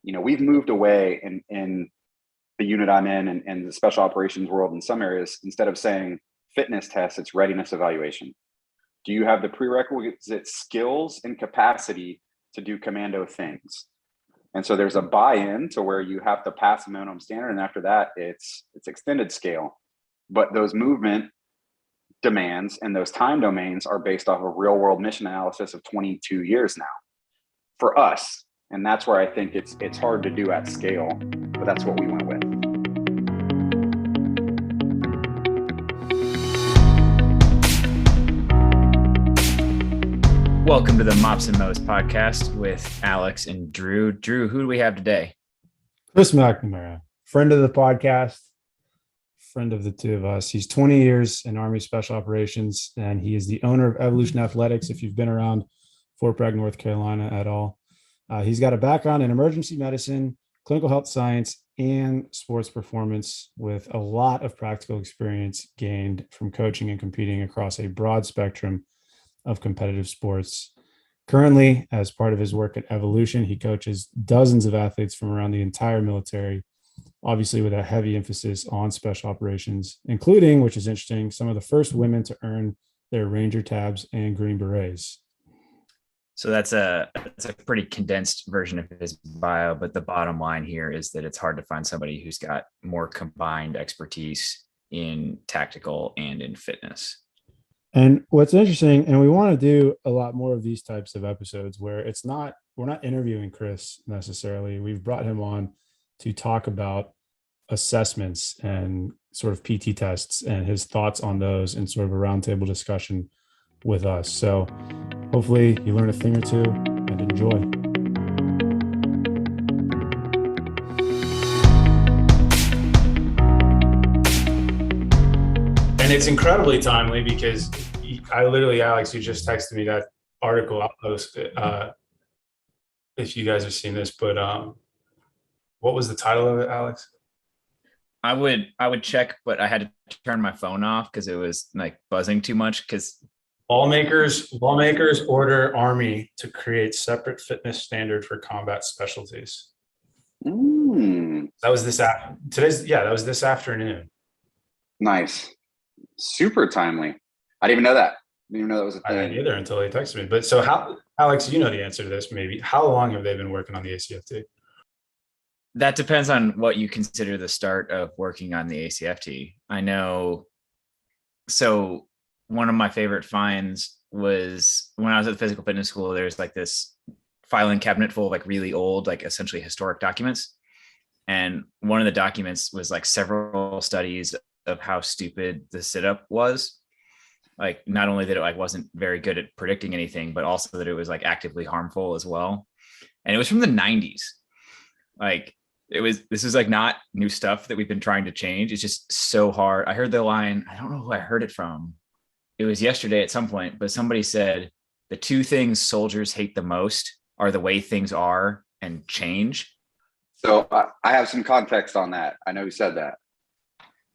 we've moved away in the unit I'm in and the special operations world in some areas. Instead of saying fitness test, it's readiness evaluation. Do you have the prerequisite skills and capacity to do commando things? And so there's a buy-in to where you have to pass a minimum standard, and after that, it's extended scale. But those movement demands and those time domains are based off of real-world mission analysis of 22 years now for us. And that's where I think it's hard to do at scale, but that's what we went with. Welcome to the Mops and Mo's podcast with Alex and Drew. Drew, who do we have today? Chris McNamara, friend of the podcast, friend of the two of us. He's 20 years in Army Special Operations, and he is the owner of Evolution Athletics, if you've been around Fort Bragg, North Carolina at all. He's got a background in emergency medicine, clinical health science, and sports performance, with a lot of practical experience gained from coaching and competing across a broad spectrum of competitive sports. Currently, as part of his work at Evolution, he coaches dozens of athletes from around the entire military, obviously with a heavy emphasis on special operations, including, which is interesting, some of the first women to earn their Ranger tabs and Green Berets. So that's a pretty condensed version of his bio, but the bottom line here is that it's hard to find somebody who's got more combined expertise in tactical and in fitness. And what's interesting, and we want to do a lot more of these types of episodes where we're not interviewing Chris necessarily. We've brought him on to talk about assessments and sort of PT tests and his thoughts on those in sort of a roundtable discussion with us. So hopefully you learn a thing or two and enjoy. And it's incredibly timely because Alex, you just texted me that article I'll post if you guys have seen this, but what was the title of it, Alex? I would check, but I had to turn my phone off because it was like buzzing too much. Because lawmakers order Army to create separate fitness standard for combat specialties. That was this afternoon. Nice. Super timely. I didn't even know that. I didn't even know that was a thing. I didn't either until he texted me. But so how, Alex, you know the answer to this maybe. How long have they been working on the ACFT? that depends on what you consider the start of working on the ACFT. I know. So one of my favorite finds was when I was at the physical fitness school, there's like this filing cabinet full of like really old, like essentially historic documents. And one of the documents was like several studies of how stupid the sit-up was. Like not only that it like wasn't very good at predicting anything, but also that it was like actively harmful as well. And it was from the 90s. Like this is like not new stuff that we've been trying to change. It's just so hard. I heard the line, I don't know who I heard it from. It was yesterday at some point, but somebody said the two things soldiers hate the most are the way things are and change. So I have some context on that. I know who said that.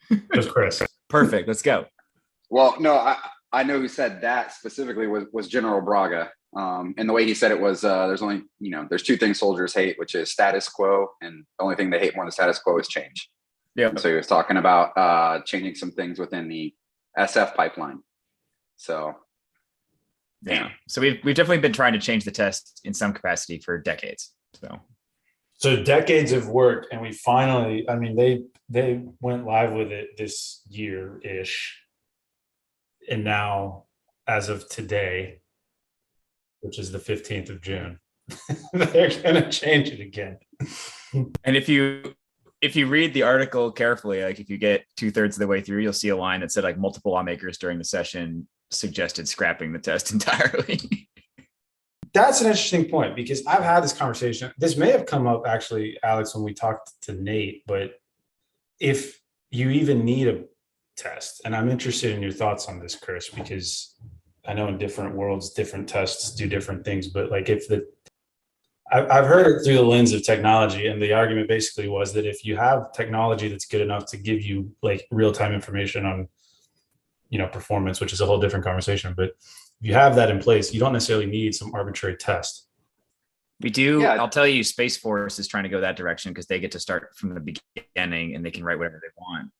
It was Chris. Perfect. Let's go. Well, no, I know who said that specifically was General Braga. And the way he said it was there's two things soldiers hate, which is status quo. And the only thing they hate more than status quo is change. Yeah. So he was talking about changing some things within the SF pipeline. So. Yeah. So we've definitely been trying to change the test in some capacity for decades. So decades of work, and we finally, I mean, they went live with it this year-ish. And now, as of today, which is the 15th of June, they're going to change it again. And if you read the article carefully, like if you get 2/3 of the way through, you'll see a line that said like multiple lawmakers during the session suggested scrapping the test entirely. That's an interesting point, because I've had this conversation. This may have come up actually, Alex, when we talked to Nate, but if you even need a test, and I'm interested in your thoughts on this, Chris, because I know in different worlds, different tests do different things, but like I've heard it through the lens of technology. And the argument basically was that if you have technology that's good enough to give you like real-time information on, performance, which is a whole different conversation, but if you have that in place, you don't necessarily need some arbitrary test. We do. Yeah. I'll tell you, Space Force is trying to go that direction because they get to start from the beginning and they can write whatever they want.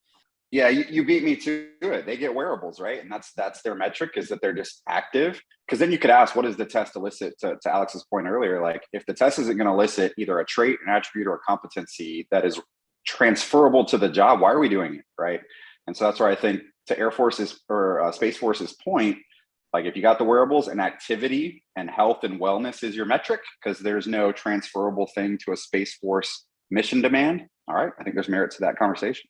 Yeah, you beat me to it. They get wearables, right? And that's their metric, is that they're just active. Because then you could ask, what does the test elicit? To Alex's point earlier, like if the test isn't going to elicit either a trait, an attribute, or a competency that is transferable to the job, why are we doing it, right? And so that's where I think, to Air Force's or Space Force's point, like if you got the wearables and activity and health and wellness is your metric, because there's no transferable thing to a Space Force mission demand. All right, I think there's merit to that conversation.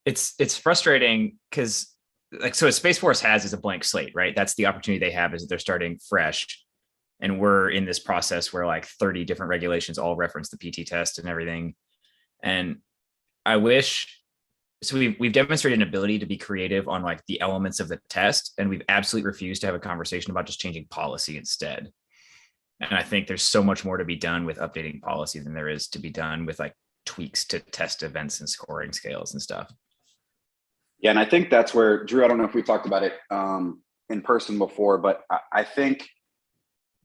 It's frustrating because like, so what Space Force has is a blank slate, right? That's the opportunity they have, is that they're starting fresh. And we're in this process where like 30 different regulations all reference the PT test and everything. And I wish, so we've demonstrated an ability to be creative on like the elements of the test, and we've absolutely refused to have a conversation about just changing policy instead. And I think there's so much more to be done with updating policy than there is to be done with like tweaks to test events and scoring scales and stuff. Yeah, and I think that's where, Drew, I don't know if we talked about it in person before, but I think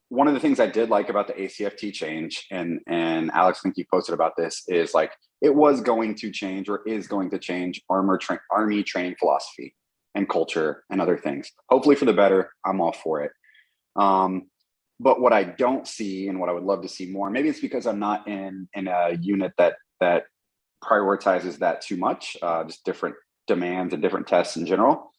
one of the things I did like about the ACFT change, and Alex, I think you posted about this, is like it was going to change, or is going to change, Army training philosophy and culture and other things. Hopefully for the better. I'm all for it. But what I don't see, and what I would love to see more, maybe it's because I'm not in a unit that prioritizes that too much, just different demands and different tests in general,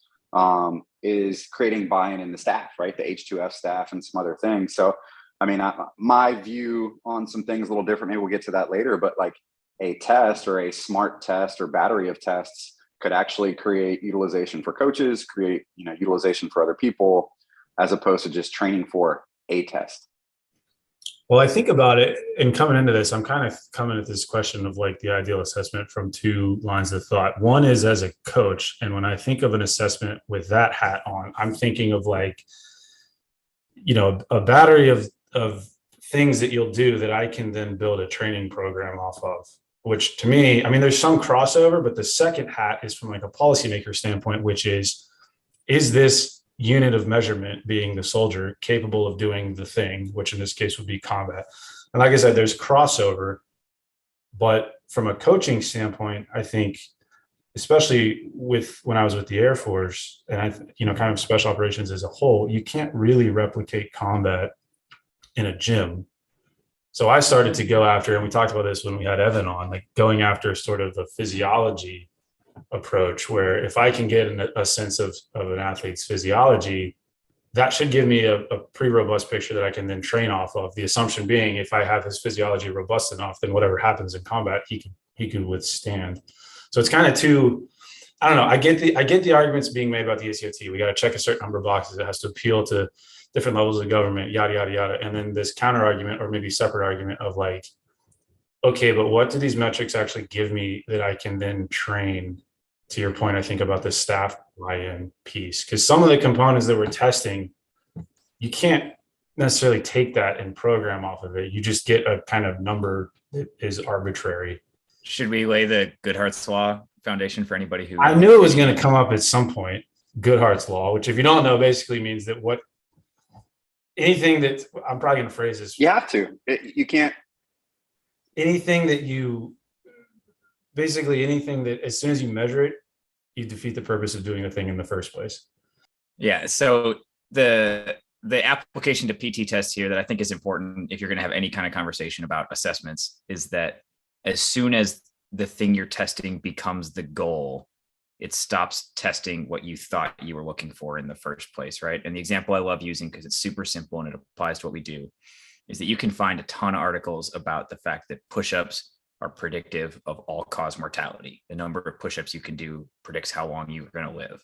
is creating buy-in in the staff, right? The H2F staff and some other things. So, I mean, my view on some things a little different. Maybe we'll get to that later, but like a test or a smart test or battery of tests could actually create utilization for coaches, create, utilization for other people, as opposed to just training for a test. Well, I think about it, and coming into this, I'm kind of coming at this question of like the ideal assessment from two lines of thought. One is as a coach, and when I think of an assessment with that hat on, I'm thinking of like, a battery of things that you'll do that I can then build a training program off of, which to me, I mean, there's some crossover, but the second hat is from like a policymaker standpoint, which is this unit of measurement, being the soldier, capable of doing the thing, which in this case would be combat. And like I said, there's crossover, but from a coaching standpoint, I think, especially when I was with the Air Force and kind of special operations as a whole, you can't really replicate combat in a gym. So I started to go after, and we talked about this when we had Evan on, like going after sort of a physiology approach, where if I can get a sense of an athlete's physiology, that should give me a pretty robust picture that I can then train off of. The assumption being, if I have his physiology robust enough, then whatever happens in combat, he can withstand. So it's kind of two, I don't know. I get the arguments being made about the ACOT. We got to check a certain number of boxes. It has to appeal to different levels of government, yada, yada, yada. And then this counter argument, or maybe separate argument of like, okay, but what do these metrics actually give me that I can then train? To your point, I think about the staff buy-in piece, because some of the components that we're testing, you can't necessarily take that and program off of it. You just get a kind of number that is arbitrary. Should we lay the Goodhart's Law foundation for anybody who... I knew it was going to come up at some point. Goodhart's Law, which if you don't know, basically means that anything that, I'm probably going to phrase this. You have to. You can't. Anything that as soon as you measure it, you defeat the purpose of doing the thing in the first place. Yeah. So the application to PT test here that I think is important if you're going to have any kind of conversation about assessments is that as soon as the thing you're testing becomes the goal, it stops testing what you thought you were looking for in the first place, right? And the example I love using, because it's super simple and it applies to what we do, is that you can find a ton of articles about the fact that push-ups are predictive of all-cause mortality. The number of push-ups you can do predicts how long you're going to live.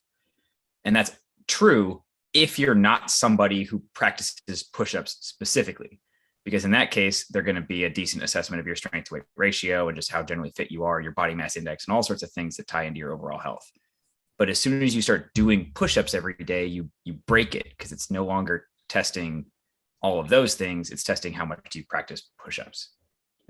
And that's true if you're not somebody who practices push-ups specifically, because in that case, they're going to be a decent assessment of your strength to weight ratio and just how generally fit you are, your body mass index, and all sorts of things that tie into your overall health. But as soon as you start doing push-ups every day, you break it, because it's no longer testing all of those things. It's testing how much you practice push-ups.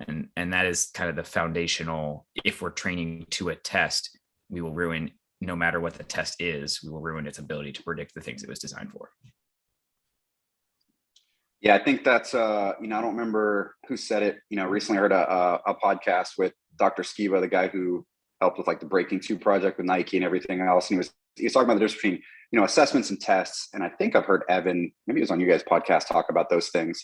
And that is kind of the foundational. If we're training to a test, we will ruin, no matter what the test is, we will ruin its ability to predict the things it was designed for. Yeah, I think that's I don't remember who said it. Recently heard a podcast with Dr. Skiba, the guy who helped with like the Breaking Two project with Nike and everything else. And he was talking about the difference between assessments and tests. And I think I've heard Evan, maybe it was on you guys' podcast, talk about those things.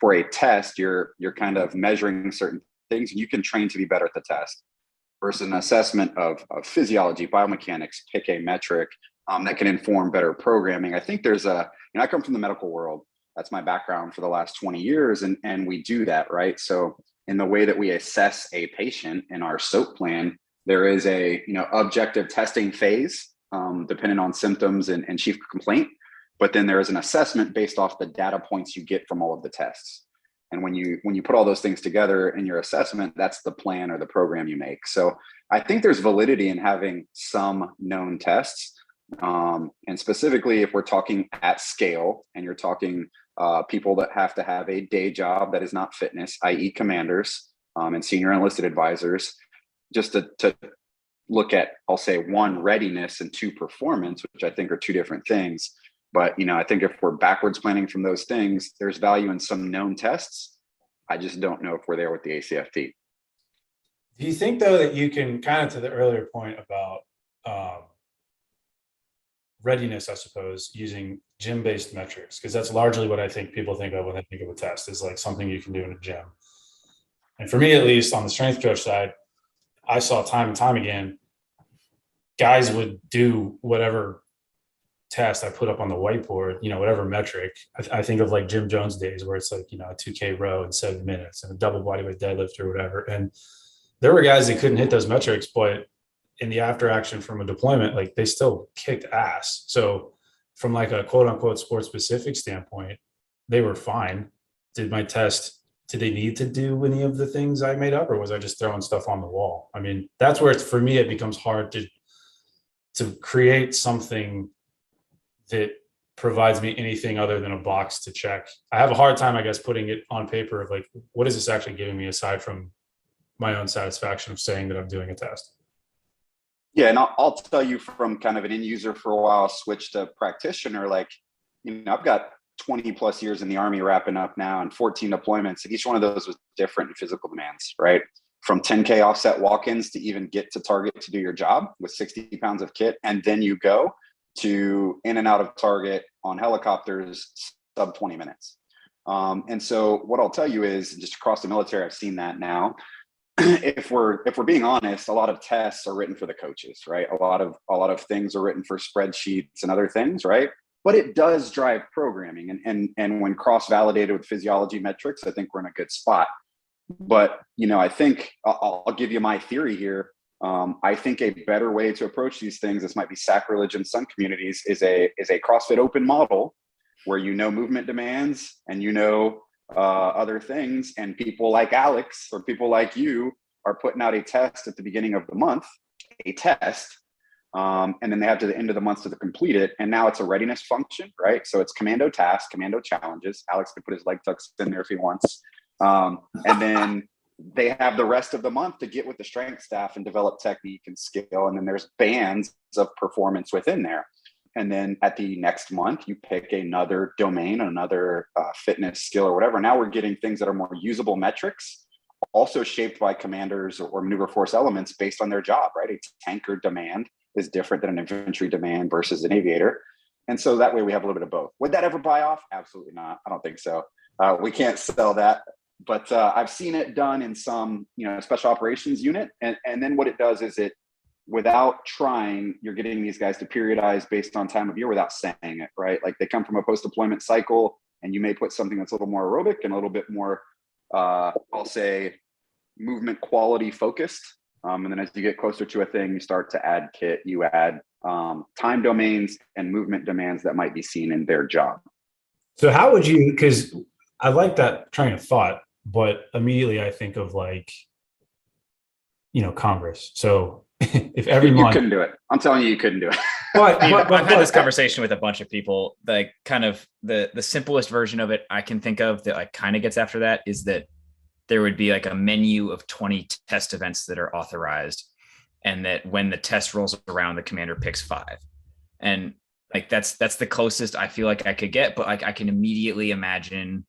For a test, you're kind of measuring certain things, and you can train to be better at the test. Versus an assessment of physiology, biomechanics, pick a metric that can inform better programming. I think there's I come from the medical world. That's my background for the last 20 years. And we do that, right? So in the way that we assess a patient in our SOAP plan, there is a, objective testing phase, depending on symptoms and chief complaint. But then there is an assessment based off the data points you get from all of the tests. And when you put all those things together in your assessment, that's the plan or the program you make. So I think there's validity in having some known tests. And specifically, if we're talking at scale and you're talking people that have to have a day job that is not fitness, i.e. commanders and senior enlisted advisors, just to look at, I'll say, one, readiness, and two, performance, which I think are two different things. But, I think if we're backwards planning from those things, there's value in some known tests. I just don't know if we're there with the ACFT. Do you think, though, that you can kind of, to the earlier point about readiness, I suppose, using gym-based metrics, because that's largely what I think people think of when they think of a test, is like something you can do in a gym. And for me, at least on the strength coach side, I saw time and time again, guys would do whatever test I put up on the whiteboard, whatever metric. I think of like Jim Jones days where it's like, a 2K row in 7 minutes and a double bodyweight deadlift or whatever. And there were guys that couldn't hit those metrics, but in the after action from a deployment, like they still kicked ass. So from like a quote unquote sports specific standpoint, they were fine. Did they need to do any of the things I made up, or was I just throwing stuff on the wall? I mean, that's where for me, it becomes hard to create something that provides me anything other than a box to check. I have a hard time, I guess, putting it on paper of like, what is this actually giving me aside from my own satisfaction of saying that I'm doing a test? Yeah, and I'll tell you from kind of an end user for a while, switch to practitioner, like, I've got 20 plus years in the Army wrapping up now and 14 deployments. And each one of those was different in physical demands, right? From 10K offset walk-ins to even get to target to do your job with 60 pounds of kit. And then you go to in and out of target on helicopters, sub 20 minutes. And so what I'll tell you is, just across the military, I've seen that now. If we're being honest, a lot of tests are written for the coaches, right? A lot of things are written for spreadsheets and other things, right? But it does drive programming, and when cross-validated with physiology metrics, I think we're in a good spot. But I think I'll give you my theory here. I think a better way to approach these things, this might be sacrilege in some communities, is a CrossFit open model where movement demands and other things, and people like Alex or people like you are putting out a test at the beginning of the month, and then they have to the end of the month to complete it. And now it's a readiness function, right? So it's commando tasks, commando challenges. Alex can put his leg tucks in there if he wants. And then they have the rest of the month to get with the strength staff and develop technique and skill. And then there's bands of performance within there. And then at the next month, you pick another domain, another fitness skill or whatever. Now we're getting things that are more usable metrics, also shaped by commanders or maneuver force elements based on their job, right? A tanker demand is different than an infantry demand versus an aviator. And so that way we have a little bit of both. Would that ever buy off? Absolutely not. I don't think so. We can't sell that. But I've seen it done in some, special operations unit. And then what it does is without trying, you're getting these guys to periodize based on time of year without saying it, right? Like they come from a post-deployment cycle, and you may put something that's a little more aerobic and a little bit more, I'll say, movement quality focused. And then as you get closer to a thing, you start to add kit, you add time domains and movement demands that might be seen in their job. So how would you, because I like that train of thought, but immediately I think of like, Congress. So if every month you couldn't do it, I'm telling you couldn't do it. But I've had this conversation with a bunch of people. Like, kind of the simplest version of it I can think of that like kind of gets after that is that there would be like a menu of 20 test events that are authorized, and that when the test rolls around, the commander picks 5. And Like that's the closest I feel like I could get, but like I can immediately imagine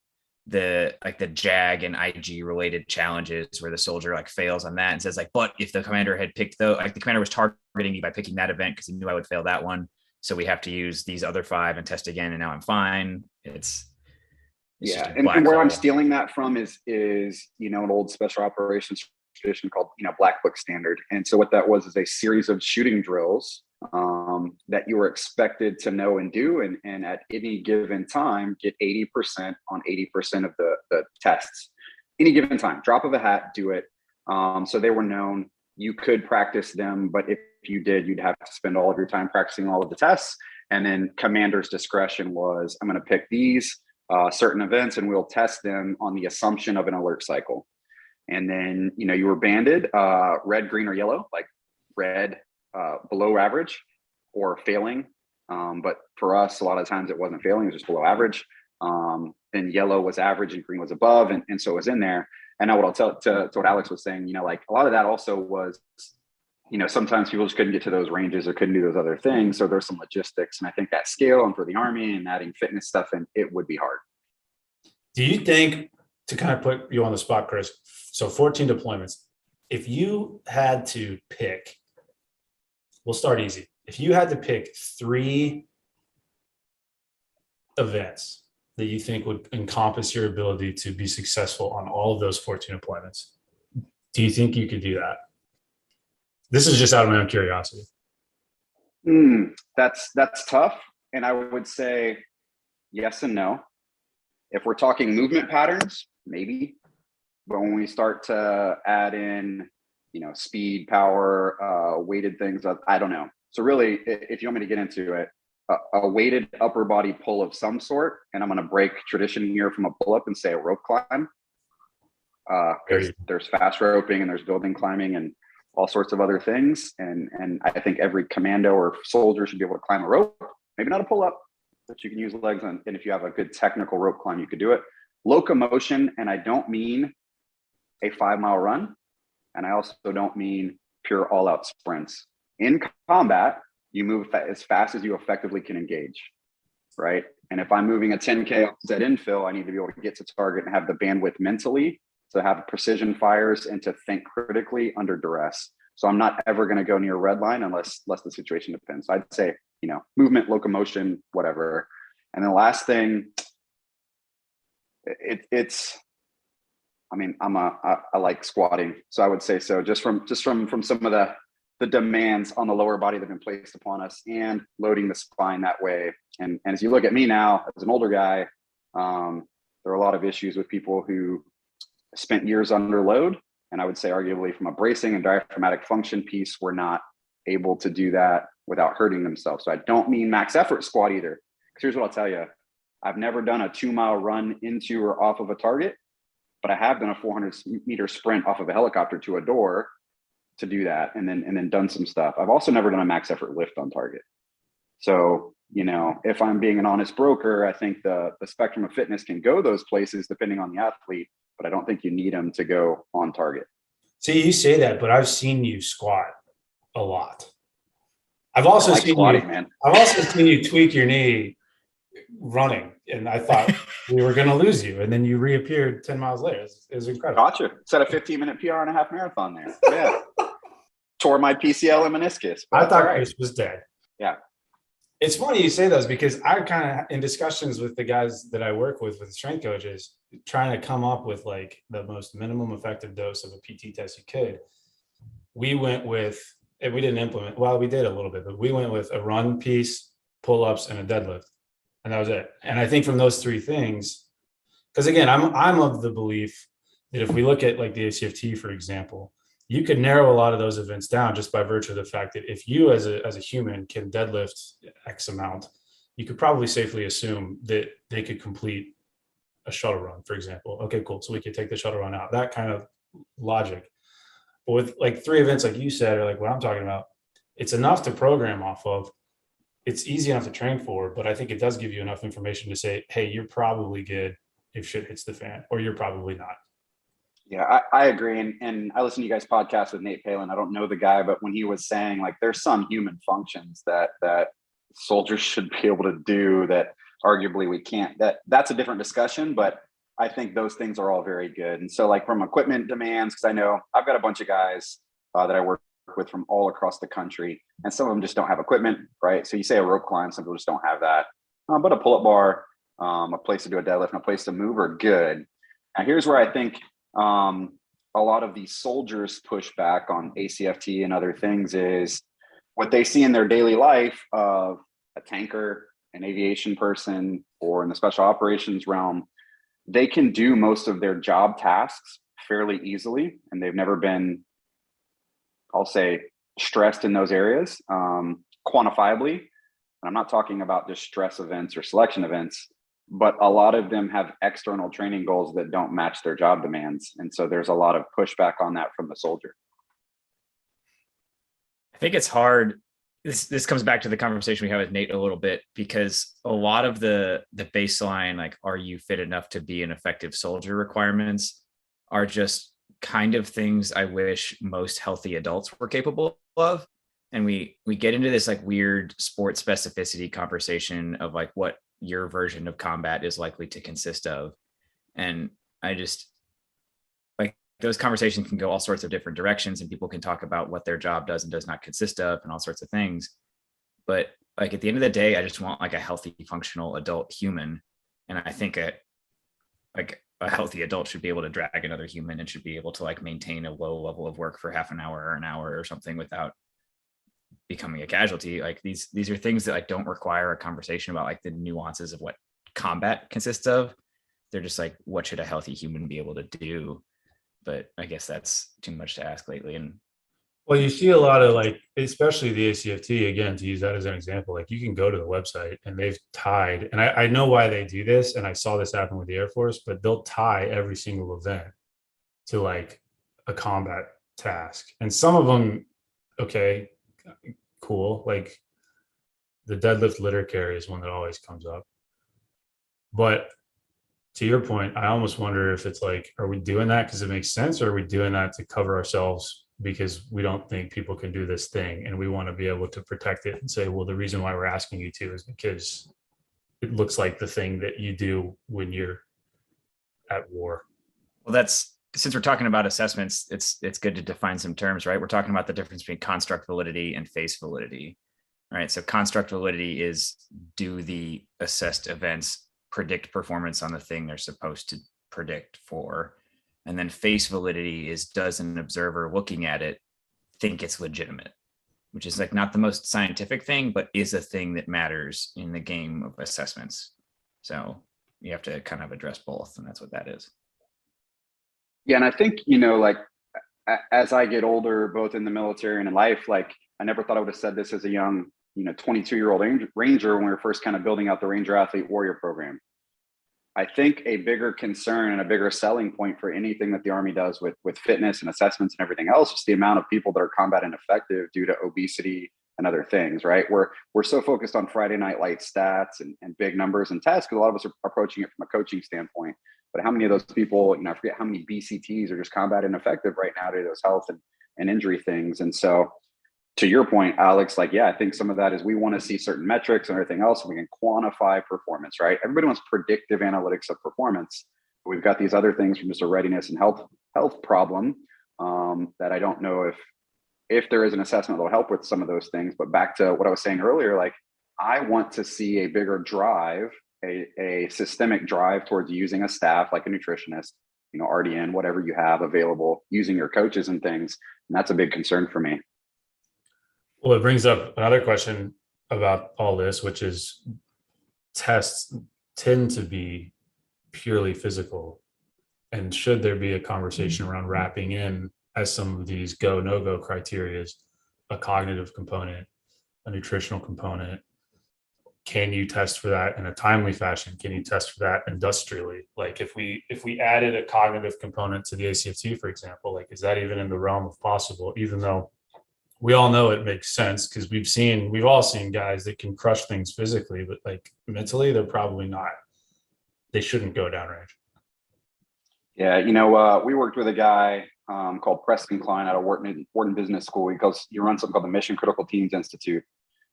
the JAG and IG related challenges where the soldier like fails on that and says like, but if the commander had picked like the commander was targeting me by picking that event because he knew I would fail that one, so we have to use these other 5 and test again, and now I'm fine. It's just Yeah, a and black where hole. I'm stealing that from is an old special operations tradition called Black Book Standard. And so what that was is a series of shooting drills that you were expected to know and do, and at any given time get 80% on 80% of the tests. Any given time, drop of a hat, do it. So they were known. You could practice them, but if you did, you'd have to spend all of your time practicing all of the tests. And then commander's discretion was, I'm going to pick these certain events and we'll test them on the assumption of an alert cycle. And then, you were banded red, green, or yellow, like red below average or failing. But for us, a lot of times it wasn't failing, it was just below average. Then yellow was average and green was above. And so it was in there. And now what I'll tell to what Alex was saying, like a lot of that also was, sometimes people just couldn't get to those ranges or couldn't do those other things. So there's some logistics. And I think that scale and for the Army and adding fitness stuff in, it would be hard. Do you think, to kind of put you on the spot, Chris, so 14 deployments, if you had to pick, we'll start easy. If you had to pick 3 events that you think would encompass your ability to be successful on all of those 14 deployments, do you think you could do that? This is just out of my own curiosity. That's tough. And I would say yes and no. If we're talking movement patterns, maybe. But when we start to add in, speed, power, weighted things, I don't know. So really, if you want me to get into it, a weighted upper body pull of some sort, and I'm going to break tradition here from a pull-up and say a rope climb, because there's fast roping and there's building climbing and all sorts of other things. And I think every commando or soldier should be able to climb a rope, maybe not a pull-up, but you can use legs on. And if you have a good technical rope climb, you could do it. Locomotion, and I don't mean a 5-mile run. And I also don't mean pure all-out sprints. In combat, you move as fast as you effectively can engage, right? And if I'm moving a 10K offset infill, I need to be able to get to target and have the bandwidth mentally to have precision fires and to think critically under duress. So I'm not ever going to go near red line unless the situation depends. So I'd say, movement, locomotion, whatever. And the last thing, I like squatting. So I would say so just from some of the demands on the lower body that have been placed upon us and loading the spine that way. And as you look at me now, as an older guy, there are a lot of issues with people who spent years under load. And I would say arguably from a bracing and diaphragmatic function piece, we're not able to do that without hurting themselves. So I don't mean max effort squat either. Because here's what I'll tell you. I've never done a 2-mile run into or off of a target, but I have done a 400-meter sprint off of a helicopter to a door to do that, and then done some stuff. I've also never done a max effort lift on target. So, if I'm being an honest broker, I think the spectrum of fitness can go those places depending on the athlete, but I don't think you need them to go on target. See, you say that, but I've seen you squat a lot. I've also seen you tweak your knee running, and I thought we were going to lose you, and then you reappeared 10 miles later. It was incredible. Gotcha. Set a 15-minute PR and a half marathon there. Yeah. Tore my PCL and meniscus. I thought Chris was dead. Yeah. It's funny you say those because I kind of, in discussions with the guys that I work with strength coaches, trying to come up with like the most minimum effective dose of a PT test you could. We went with, and we didn't implement, well, we did a little bit, but we went with a run piece, pull-ups, and a deadlift. And that was it. And I think from those 3 things, because again, I'm of the belief that if we look at like the ACFT, for example, you could narrow a lot of those events down just by virtue of the fact that if you as a human can deadlift X amount, you could probably safely assume that they could complete a shuttle run, for example. Okay, cool. So we could take the shuttle run out, that kind of logic. But with like 3 events, like you said, or like what I'm talking about, it's enough to program off of. It's easy enough to train for, but I think it does give you enough information to say, hey, you're probably good if shit hits the fan, or you're probably not. Yeah, I agree. And I listen to you guys' podcast with Nate Palin. I don't know the guy, but when he was saying like there's some human functions that soldiers should be able to do that arguably we can't. That's a different discussion, but I think those things are all very good. And so like from equipment demands, because I know I've got a bunch of guys that I work with from all across the country, and some of them just don't have equipment, right? So you say a rope climb, some people just don't have that. But a pull-up bar, a place to do a deadlift, and a place to move are good. Now here's where I think a lot of these soldiers push back on ACFT and other things is what they see in their daily life of a tanker, an aviation person, or in the special operations realm. They can do most of their job tasks fairly easily, and they've never been, I'll say, stressed in those areas quantifiably. And I'm not talking about just stress events or selection events, but a lot of them have external training goals that don't match their job demands. And so there's a lot of pushback on that from the soldier. I think it's hard. This comes back to the conversation we had with Nate a little bit, because a lot of the baseline, like, are you fit enough to be an effective soldier requirements are just kind of things I wish most healthy adults were capable of. And we get into this like weird sport specificity conversation of like what your version of combat is likely to consist of. And I just like those conversations can go all sorts of different directions, and people can talk about what their job does and does not consist of and all sorts of things. But like at the end of the day, I just want like a healthy, functional adult human. And I think a healthy adult should be able to drag another human and should be able to like maintain a low level of work for half an hour or an hour or something without becoming a casualty. Like these are things that like don't require a conversation about like the nuances of what combat consists of. They're just like, what should a healthy human be able to do? But I guess that's too much to ask lately. And well, you see a lot of like, especially the ACFT, again, to use that as an example, like you can go to the website and they've tied, and I know why they do this, and I saw this happen with the Air Force, but they'll tie every single event to like a combat task. And some of them, okay, cool. Like the deadlift litter carry is one that always comes up. But to your point, I almost wonder if it's like, are we doing that because it makes sense, or are we doing that to cover ourselves because we don't think people can do this thing and we want to be able to protect it and say, well, the reason why we're asking you to is because it looks like the thing that you do when you're at war. Well, that's, since we're talking about assessments, it's good to define some terms, right? We're talking about the difference between construct validity and face validity, right? So construct validity is, do the assessed events predict performance on the thing they're supposed to predict for? And then face validity is, does an observer looking at it think it's legitimate? Which is like not the most scientific thing, but is a thing that matters in the game of assessments. So you have to kind of address both, and that's what that is. Yeah, and I think, you know, like as I get older, both in the military and in life, like I never thought I would have said this as a young, 22-year-old Ranger when we were first kind of building out the Ranger Athlete Warrior program. I think a bigger concern and a bigger selling point for anything that the Army does with fitness and assessments and everything else is the amount of people that are combat ineffective due to obesity and other things, right? We're so focused on Friday Night Light stats and big numbers and tests, because a lot of us are approaching it from a coaching standpoint. But how many of those people, I forget how many BCTs are just combat ineffective right now due to those health and injury things. And so to your point, Alex, like, yeah, I think some of that is we want to see certain metrics and everything else, and we can quantify performance, right? Everybody wants predictive analytics of performance. But we've got these other things from just a readiness and health problem that I don't know if there is an assessment that will help with some of those things. But back to what I was saying earlier, like I want to see a bigger drive, a systemic drive towards using a staff like a nutritionist, RDN, whatever you have available, using your coaches and things. And that's a big concern for me. Well, it brings up another question about all this, which is tests tend to be purely physical. And should there be a conversation around wrapping in, as some of these go, no-go criteria, a cognitive component, a nutritional component? Can you test for that in a timely fashion? Can you test for that industrially? Like if we added a cognitive component to the ACFT, for example, like is that even in the realm of possible, even though we all know it makes sense because we've all seen guys that can crush things physically, but like mentally, they're probably not. They shouldn't go downrange. Yeah, we worked with a guy called Preston Klein out of Wharton Business School. He runs something called the Mission Critical Teams Institute.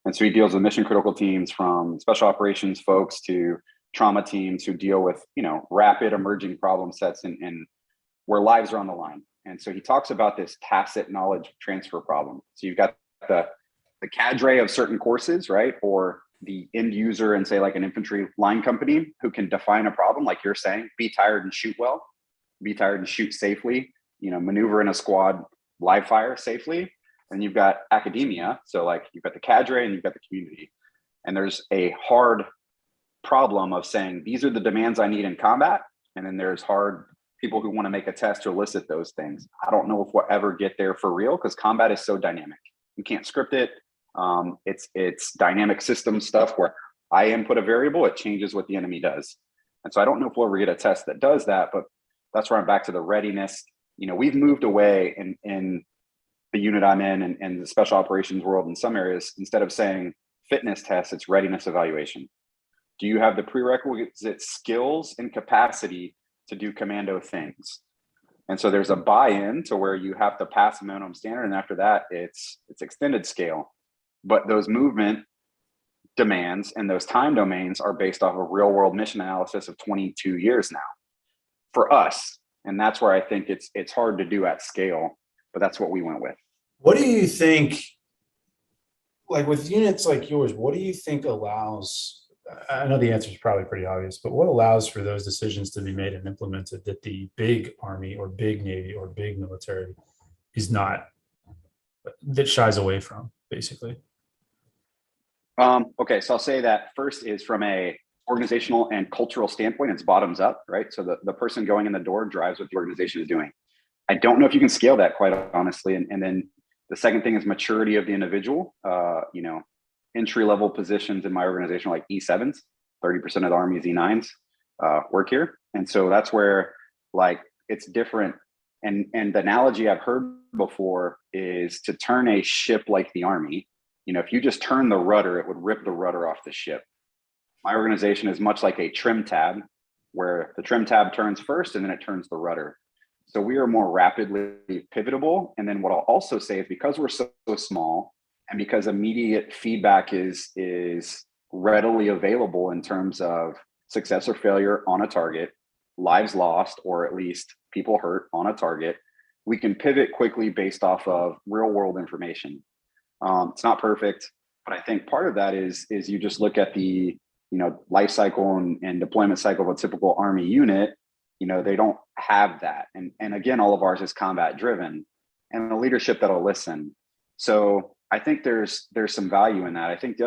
And so he deals with mission critical teams, from special operations folks to trauma teams who deal with, rapid emerging problem sets and where lives are on the line. And so he talks about this tacit knowledge transfer problem. So you've got the cadre of certain courses, right? Or the end user and say like an infantry line company who can define a problem, like you're saying, be tired and shoot well, be tired and shoot safely, maneuver in a squad, live fire safely. And you've got academia. So like you've got the cadre and you've got the community. And there's a hard problem of saying, these are the demands I need in combat. And then there's hard people who want to make a test to elicit those things. I don't know if we'll ever get there for real, because combat is so dynamic. You can't script it. It's dynamic system stuff where I input a variable, it changes what the enemy does. And so I don't know if we'll ever get a test that does that, but that's where I'm back to the readiness. We've moved away in the unit I'm in and the special operations world in some areas. Instead of saying fitness test, it's readiness evaluation. Do you have the prerequisite skills and capacity to do commando things? And so there's a buy-in to where you have to pass a minimum standard, and after that, it's extended scale. But those movement demands and those time domains are based off of real-world mission analysis of 22 years now for us. And that's where I think it's hard to do at scale, but that's what we went with. What do you think, like with units like yours, what do you think allows, I know the answer is probably pretty obvious, but what allows for those decisions to be made and implemented that the big Army or big Navy or big military is not, that shies away from, basically? Okay, so I'll say that first is from a organizational and cultural standpoint, it's bottoms up, right? So the person going in the door drives what the organization is doing. I don't know if you can scale that, quite honestly. And then the second thing is maturity of the individual. Entry level positions in my organization are like E7s, 30% of the Army's E9s work here. And so that's where like it's different. And the analogy I've heard before is to turn a ship like the Army. If you just turn the rudder, it would rip the rudder off the ship. My organization is much like a trim tab, where the trim tab turns first and then it turns the rudder. So we are more rapidly pivotable. And then what I'll also say is, because we're so small and because immediate feedback is readily available in terms of success or failure on a target, lives lost, or at least people hurt on a target, we can pivot quickly based off of real world information. It's not perfect, but I think part of that is you just look at the life cycle and deployment cycle of a typical Army unit. They don't have that. And again, all of ours is combat driven, and a leadership that'll listen. So I think there's some value in that. I think the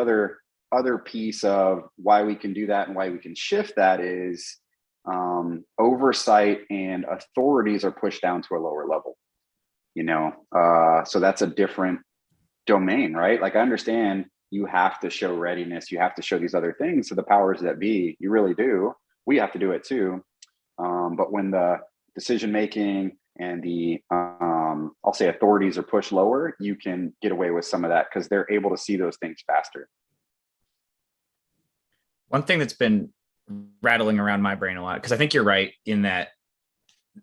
other piece of why we can do that and why we can shift that is oversight and authorities are pushed down to a lower level. So that's a different domain, right? Like I understand you have to show readiness, you have to show these other things to the powers that be. You really do. We have to do it too. But when the decision making and the I'll say authorities are pushed lower, you can get away with some of that because they're able to see those things faster. One thing that's been rattling around my brain a lot, because I think you're right in that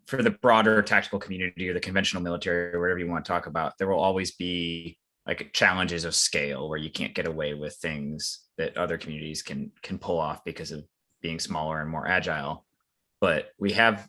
for the broader tactical community or the conventional military or whatever you want to talk about, there will always be like challenges of scale where you can't get away with things that other communities can pull off because of being smaller and more agile. But we have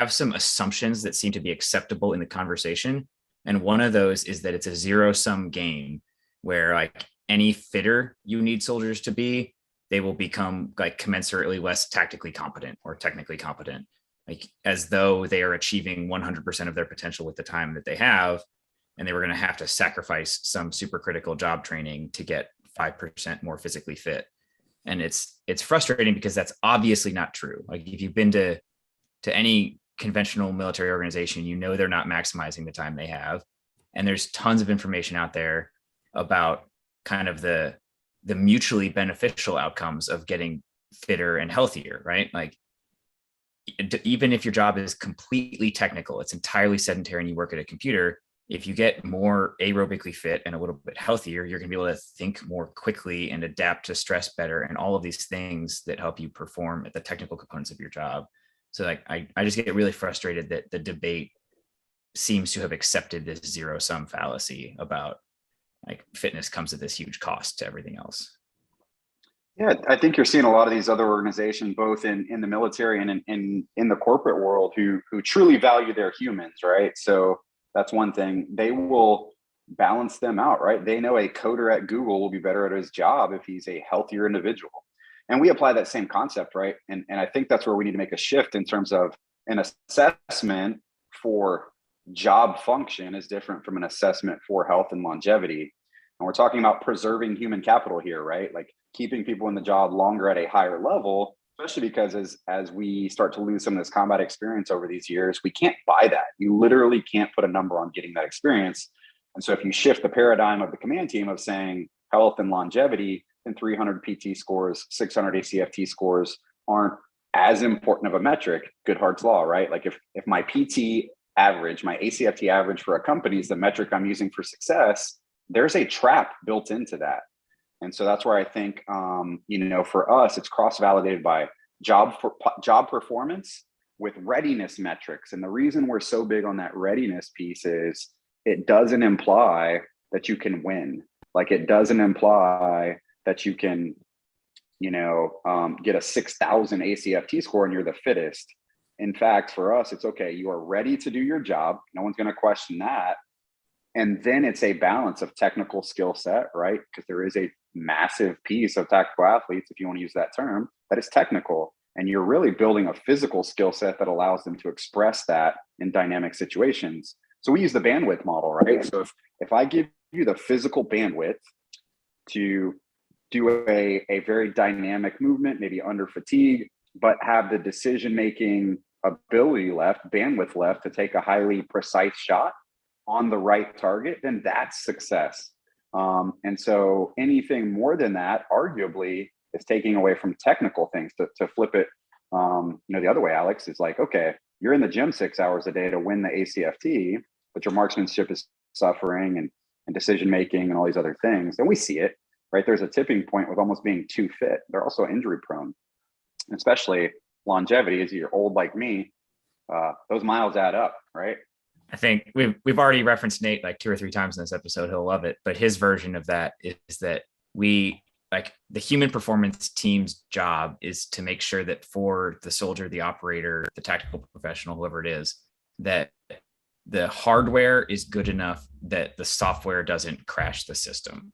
some assumptions that seem to be acceptable in the conversation. And one of those is that it's a zero-sum game where like any fitter you need soldiers to be, they will become like commensurately less tactically competent or technically competent, like as though they are achieving 100% of their potential with the time that they have. And they were going to have to sacrifice some supercritical job training to get 5% more physically fit. And it's frustrating because that's obviously not true. Like if you've been to any conventional military organization, they're not maximizing the time they have. And there's tons of information out there about kind of the mutually beneficial outcomes of getting fitter and healthier, right? Like even if your job is completely technical, it's entirely sedentary and you work at a computer, if you get more aerobically fit and a little bit healthier, you're going to be able to think more quickly and adapt to stress better and all of these things that help you perform at the technical components of your job. So like I just get really frustrated that the debate seems to have accepted this zero-sum fallacy about like fitness comes at this huge cost to everything else. Yeah, I think you're seeing a lot of these other organizations, both in the military and in the corporate world, who truly value their humans, right? So that's one thing. They will balance them out, right? They know a coder at Google will be better at his job if he's a healthier individual. And we apply that same concept, right? And I think that's where we need to make a shift in terms of an assessment for job function is different from an assessment for health and longevity. And we're talking about preserving human capital here, right? Like keeping people in the job longer at a higher level, especially because as we start to lose some of this combat experience over these years, we can't buy that. You literally can't put a number on getting that experience. And so if you shift the paradigm of the command team of saying health and longevity, then 300 PT scores, 600 ACFT scores aren't as important of a metric. Goodhart's law, right? Like if my PT average, my ACFT average for a company is the metric I'm using for success, there's a trap built into that. And so that's where I think, for us, it's cross-validated by job performance with readiness metrics. And the reason we're so big on that readiness piece is it doesn't imply that you can win. Like it doesn't imply that you can, get a 6,000 ACFT score and you're the fittest. In fact, for us, it's okay. You are ready to do your job. No one's going to question that. And then it's a balance of technical skill set, right? Because there is a massive piece of tactical athletes, if you want to use that term, that is technical. And you're really building a physical skill set that allows them to express that in dynamic situations. So we use the bandwidth model, right? So if I give you the physical bandwidth to do a very dynamic movement, maybe under fatigue, but have the decision-making ability left, bandwidth left to take a highly precise shot on the right target, then that's success. And so anything more than that, arguably, is taking away from technical things. To flip it, the other way, Alex, is like, okay, you're in the gym 6 hours a day to win the ACFT, but your marksmanship is suffering and decision-making and all these other things. And we see it, right? There's a tipping point with almost being too fit. They're also injury prone, especially longevity. As you're old like me, those miles add up, right? I think we've already referenced Nate like 2 or 3 times in this episode. He'll love it. But his version of that is that we, like, the human performance team's job is to make sure that for the soldier, the operator, the tactical professional, whoever it is, that the hardware is good enough that the software doesn't crash the system,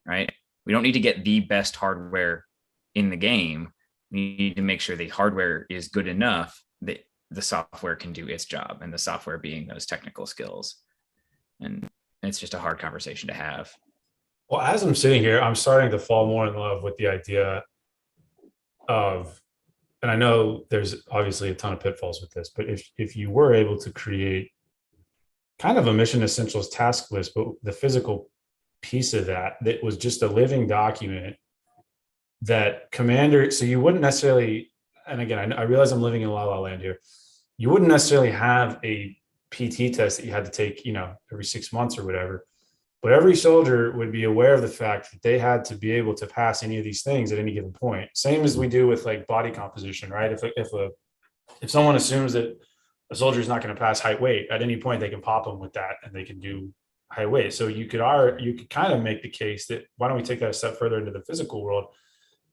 right? We don't need to get the best hardware in the game. We need to make sure the hardware is good enough that the software can do its job, and the software being those technical skills. And it's just a hard conversation to have. Well, as I'm sitting here, I'm starting to fall more in love with the idea of, and I know there's obviously a ton of pitfalls with this, but if you were able to create kind of a mission essentials task list, but the physical piece of that was just a living document that commander, so you wouldn't necessarily, and again, I realize I'm living in la la land here, you wouldn't necessarily have a PT test that you had to take, every 6 months or whatever, but every soldier would be aware of the fact that they had to be able to pass any of these things at any given point. Same as we do with like body composition, right? If someone assumes that a soldier is not going to pass height weight, at any point they can pop them with that and they can do high weight. So you could kind of make the case that, why don't we take that a step further into the physical world?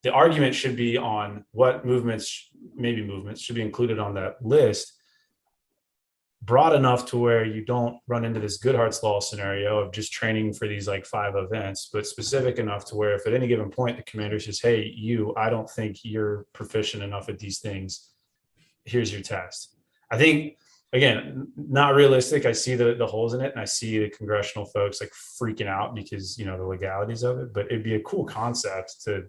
The argument should be on what movements should be included on that list, broad enough to where you don't run into this Goodhart's law scenario of just training for these like 5 events, but specific enough to where if at any given point the commander says, hey, I don't think you're proficient enough at these things, here's your test. I think, again, not realistic. I see the holes in it, and I see the congressional folks like freaking out because, the legalities of it, but it'd be a cool concept to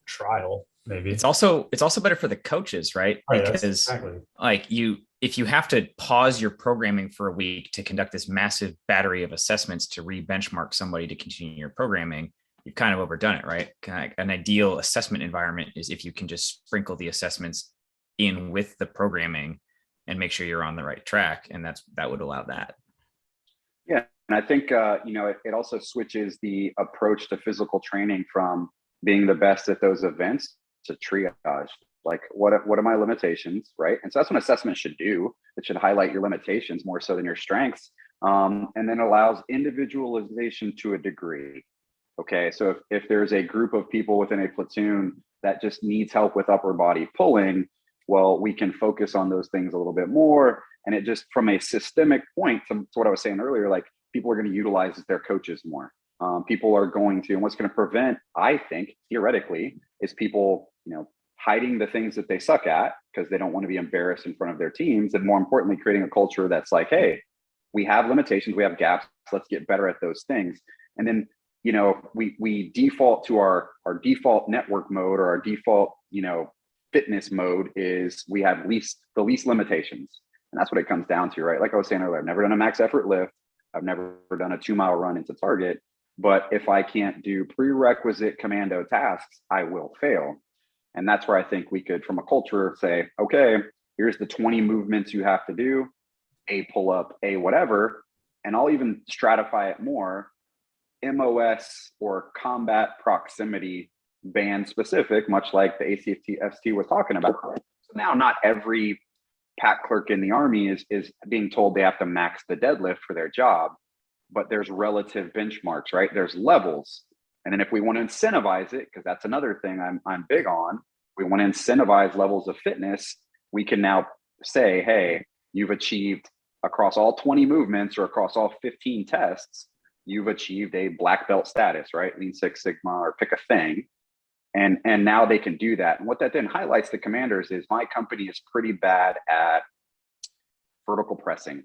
trial. Maybe it's also better for the coaches, right? Because exactly. Like if you have to pause your programming for a week to conduct this massive battery of assessments to re-benchmark somebody to continue your programming, you've kind of overdone it, right? An ideal assessment environment is if you can just sprinkle the assessments in with the programming and make sure you're on the right track, and that would allow that. Yeah, and I think it also switches the approach to physical training from being the best at those events to triage. Like, what are my limitations, right? And so that's what assessment should do. It should highlight your limitations more so than your strengths. And then allows individualization to a degree. Okay, so if there's a group of people within a platoon that just needs help with upper body pulling, well, we can focus on those things a little bit more. And it just, from a systemic point to what I was saying earlier, like people are going to utilize their coaches more. People are going to, and what's going to prevent, I think, theoretically, is people, hiding the things that they suck at because they don't want to be embarrassed in front of their teams. And more importantly, creating a culture that's like, hey, we have limitations, we have gaps, let's get better at those things. And then, we default to our default network mode, or our default, fitness mode is we have the least limitations. And that's what it comes down to, right? Like I was saying earlier, I've never done a max effort lift. I've never done a 2-mile run into target. But if I can't do prerequisite commando tasks, I will fail. And that's where I think we could, from a culture, say, okay, here's the 20 movements you have to do, a pull up, a whatever. And I'll even stratify it more, MOS or combat proximity band specific, much like the ACFT FT was talking about. So now not every pack clerk in the Army is being told they have to max the deadlift for their job, but there's relative benchmarks, right? There's levels. And then if we want to incentivize it, because that's another thing I'm big on, we want to incentivize levels of fitness, we can now say, hey, you've achieved across all 20 movements or across all 15 tests, you've achieved a black belt status, right? Lean Six Sigma, or pick a thing. And now they can do that. And what that then highlights to commanders is my company is pretty bad at vertical pressing,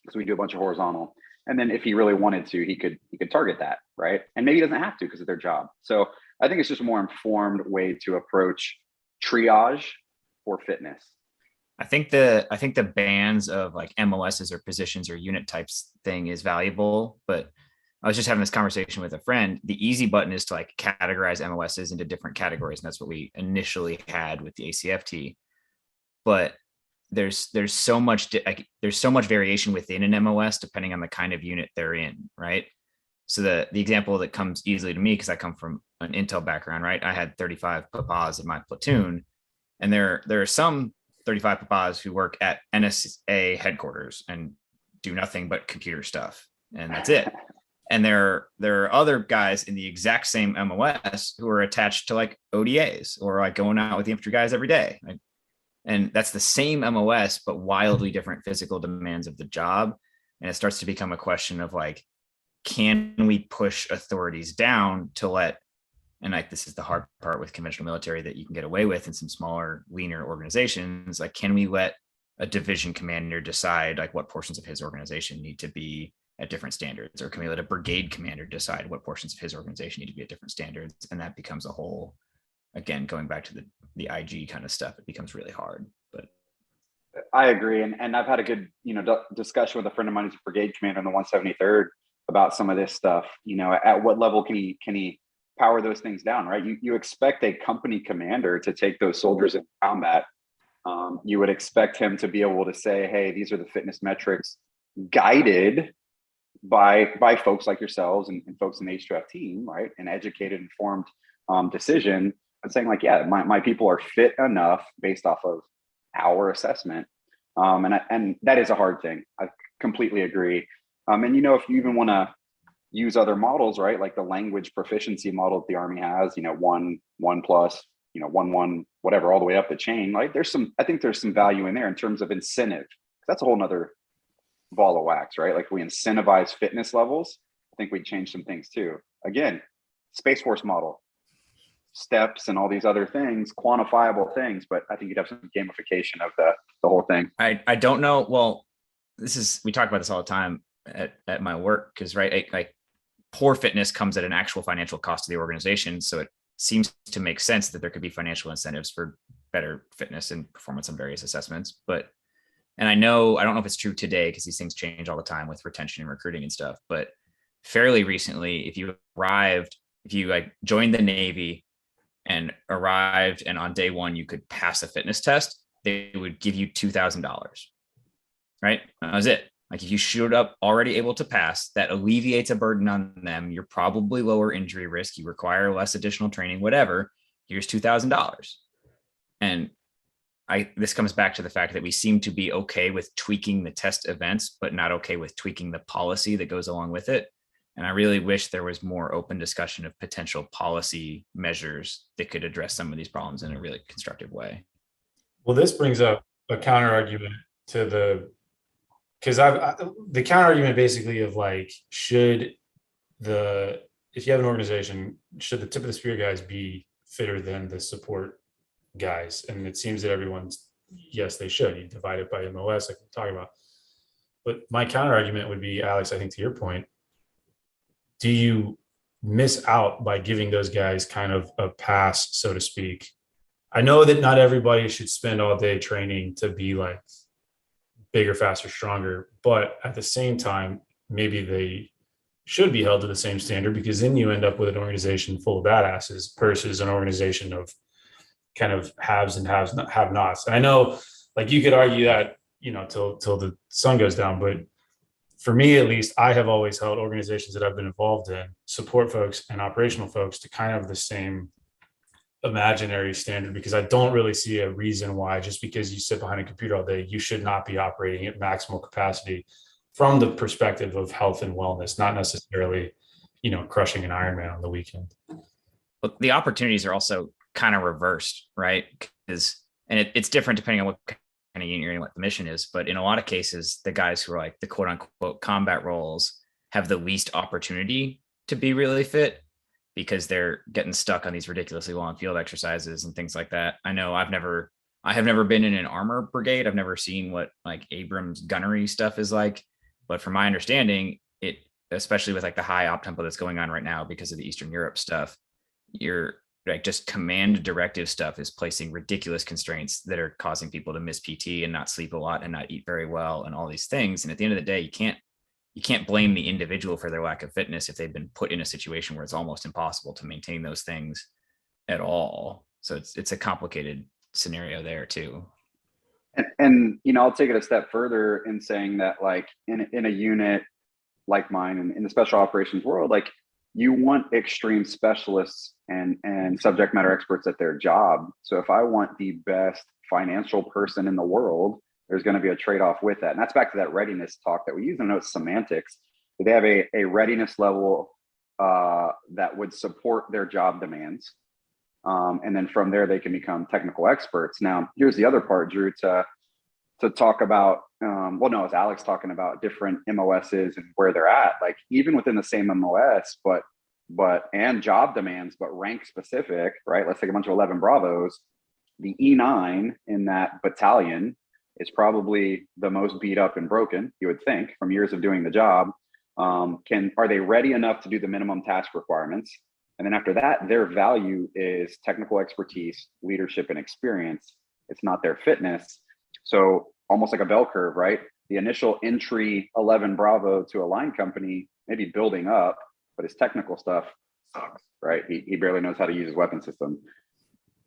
because we do a bunch of horizontal. And then if he really wanted to, he could target that, right? And maybe he doesn't have to because of their job. So I think it's just a more informed way to approach triage for fitness. I think the bands of like MOSs or positions or unit types thing is valuable, but I was just having this conversation with a friend. The easy button is to like categorize MOSs into different categories. And that's what we initially had with the ACFT. But there's so much variation within an MOS depending on the kind of unit they're in, right? So the example that comes easily to me, because I come from an intel background, right? I had 35 papas in my platoon, and there are some 35 papas who work at NSA headquarters and do nothing but computer stuff, and that's it. And there are other guys in the exact same MOS who are attached to like ODAs or like going out with the infantry guys every day. Like, and that's the same MOS, but wildly different physical demands of the job. And it starts to become a question of like, can we push authorities down to let, and like, this is the hard part with conventional military that you can get away with in some smaller, leaner organizations. Like, can we let a division commander decide like what portions of his organization need to be at different standards, or can we let a brigade commander decide what portions of his organization need to be at different standards? And that becomes a whole, again, going back to the IG kind of stuff, it becomes really hard. But I agree. And I've had a good, discussion with a friend of mine who's a brigade commander in the 173rd about some of this stuff. At what level can he power those things down, right? You expect a company commander to take those soldiers in combat. You would expect him to be able to say, hey, these are the fitness metrics, guided by folks like yourselves and folks in the H2F team, right? An educated, informed decision, but saying like, yeah, my people are fit enough based off of our assessment. And that is a hard thing. I completely agree. And if you even want to use other models, right? Like the language proficiency model that the Army has, 1 plus, 1, whatever, all the way up the chain. Like I think there's some value in there in terms of incentive. That's a whole nother ball of wax, right? Like if we incentivize fitness levels, I think we'd change some things too. Again, Space Force model, steps and all these other things, quantifiable things, but I think you'd have some gamification of the whole thing. I don't know. Well, we talk about this all the time at my work, because like poor fitness comes at an actual financial cost to the organization. So it seems to make sense that there could be financial incentives for better fitness and performance on various assessments. And I don't know if it's true today, because these things change all the time with retention and recruiting and stuff, but fairly recently, if you like joined the Navy and arrived and on day one, you could pass a fitness test, they would give you $2,000, right? That was it. Like if you showed up already able to pass, that alleviates a burden on them. You're probably lower injury risk. You require less additional training, whatever. Here's $2,000. And this comes back to the fact that we seem to be okay with tweaking the test events, but not okay with tweaking the policy that goes along with it. And I really wish there was more open discussion of potential policy measures that could address some of these problems in a really constructive way. Well, this brings up a counter argument to because the counter argument basically of like, if you have an organization, should the tip of the spear guys be fitter than the support guys? And it seems that yes, they should. You divide it by MOS, like we're talking about. But my counter argument would be, Alex, I think to your point, do you miss out by giving those guys kind of a pass, so to speak? I know that not everybody should spend all day training to be like bigger, faster, stronger, but at the same time, maybe they should be held to the same standard, because then you end up with an organization full of badasses versus an organization of kind of haves and have nots. And I know, like, you could argue that, till the sun goes down, but for me, at least, I have always held organizations that I've been involved in, support folks and operational folks, to kind of the same imaginary standard, because I don't really see a reason why, just because you sit behind a computer all day, you should not be operating at maximal capacity from the perspective of health and wellness, not necessarily, crushing an Ironman on the weekend. But the opportunities are also kind of reversed, right? It's different depending on what kind of union you're in, what the mission is. But in a lot of cases, the guys who are like the quote unquote combat roles have the least opportunity to be really fit, because they're getting stuck on these ridiculously long field exercises and things like that. I know I have never been in an armor brigade. I've never seen what like Abrams gunnery stuff is like. But from my understanding, especially with like the high op tempo that's going on right now because of the Eastern Europe stuff, you're like just command directive stuff is placing ridiculous constraints that are causing people to miss PT and not sleep a lot and not eat very well and all these things. And at the end of the day, you can't blame the individual for their lack of fitness if they've been put in a situation where it's almost impossible to maintain those things at all. So it's a complicated scenario there too. And I'll take it a step further in saying that, like, in a unit like mine, and in the special operations world, like, you want extreme specialists and subject matter experts at their job. So if I want the best financial person in the world, there's going to be a trade-off with that. And that's back to that readiness talk that we use. I know it's semantics, but they have a readiness level that would support their job demands. And then from there, they can become technical experts. Now, here's the other part, Drew, to talk about, it's Alex talking about different MOSs and where they're at. Like, even within the same MOS, and job demands, but rank specific, right? Let's take a bunch of 11 Bravos. The E9 in that battalion is probably the most beat up and broken, you would think, from years of doing the job. Are they ready enough to do the minimum task requirements? And then after that, their value is technical expertise, leadership, and experience. It's not their fitness. So almost like a bell curve, right? The initial entry 11 Bravo to a line company, maybe building up, but his technical stuff sucks, right? He barely knows how to use his weapon system.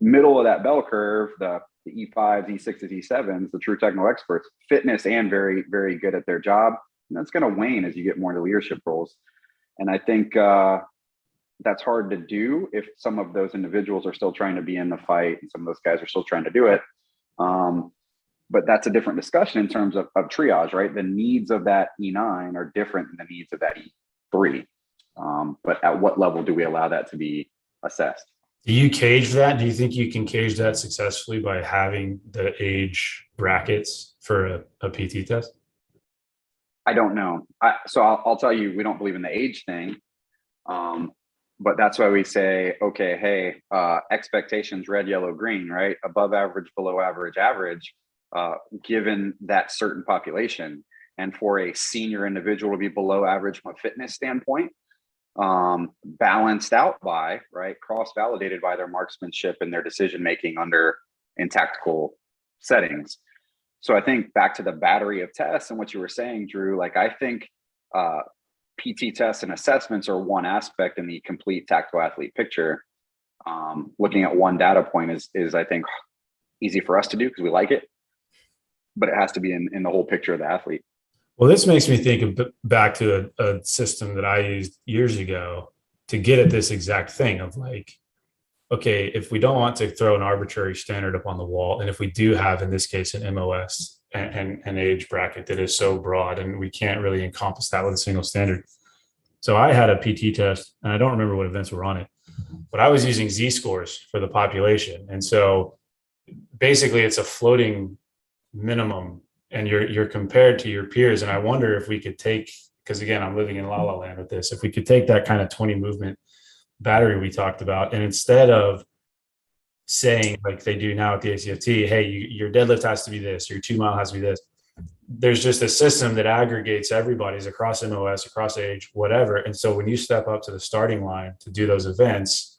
Middle of that bell curve, the E5s, E6s, E7s, the true technical experts, fitness and very, very good at their job. And that's going to wane as you get more into leadership roles. And I think that's hard to do if some of those individuals are still trying to be in the fight and some of those guys are still trying to do it. But that's a different discussion in terms of triage, right? The needs of that E9 are different than the needs of that E3. But at what level do we allow that to be assessed? Do you cage that? Do you think you can cage that successfully by having the age brackets for a PT test? I don't know. So I'll tell you, we don't believe in the age thing. But that's why we say, okay, hey, expectations, red, yellow, green, right? Above average, below average, average, given that certain population. And for a senior individual to be below average from a fitness standpoint, balanced out by, right, cross-validated by their marksmanship and their decision-making in tactical settings. So I think back to the battery of tests and what you were saying, Drew, like, I think PT tests and assessments are one aspect in the complete tactical athlete picture. Looking at one data point is I think easy for us to do because we like it, but it has to be in the whole picture of the athlete. Well, this makes me think back to a system that I used years ago to get at this exact thing of like, okay, if we don't want to throw an arbitrary standard up on the wall, and if we do have, in this case, an MOS and an age bracket that is so broad, and we can't really encompass that with a single standard. So I had a PT test, and I don't remember what events were on it, but I was using Z-scores for the population. And so basically it's a floating minimum, and you're compared to your peers. And I wonder if we could take, because again, I'm living in la la land with this, if we could take that kind of 20 movement battery we talked about, and instead of saying like they do now at the ACFT, hey, your deadlift has to be this, your 2 mile has to be this, there's just a system that aggregates everybody's across MOS, across age, whatever. And so when you step up to the starting line to do those events,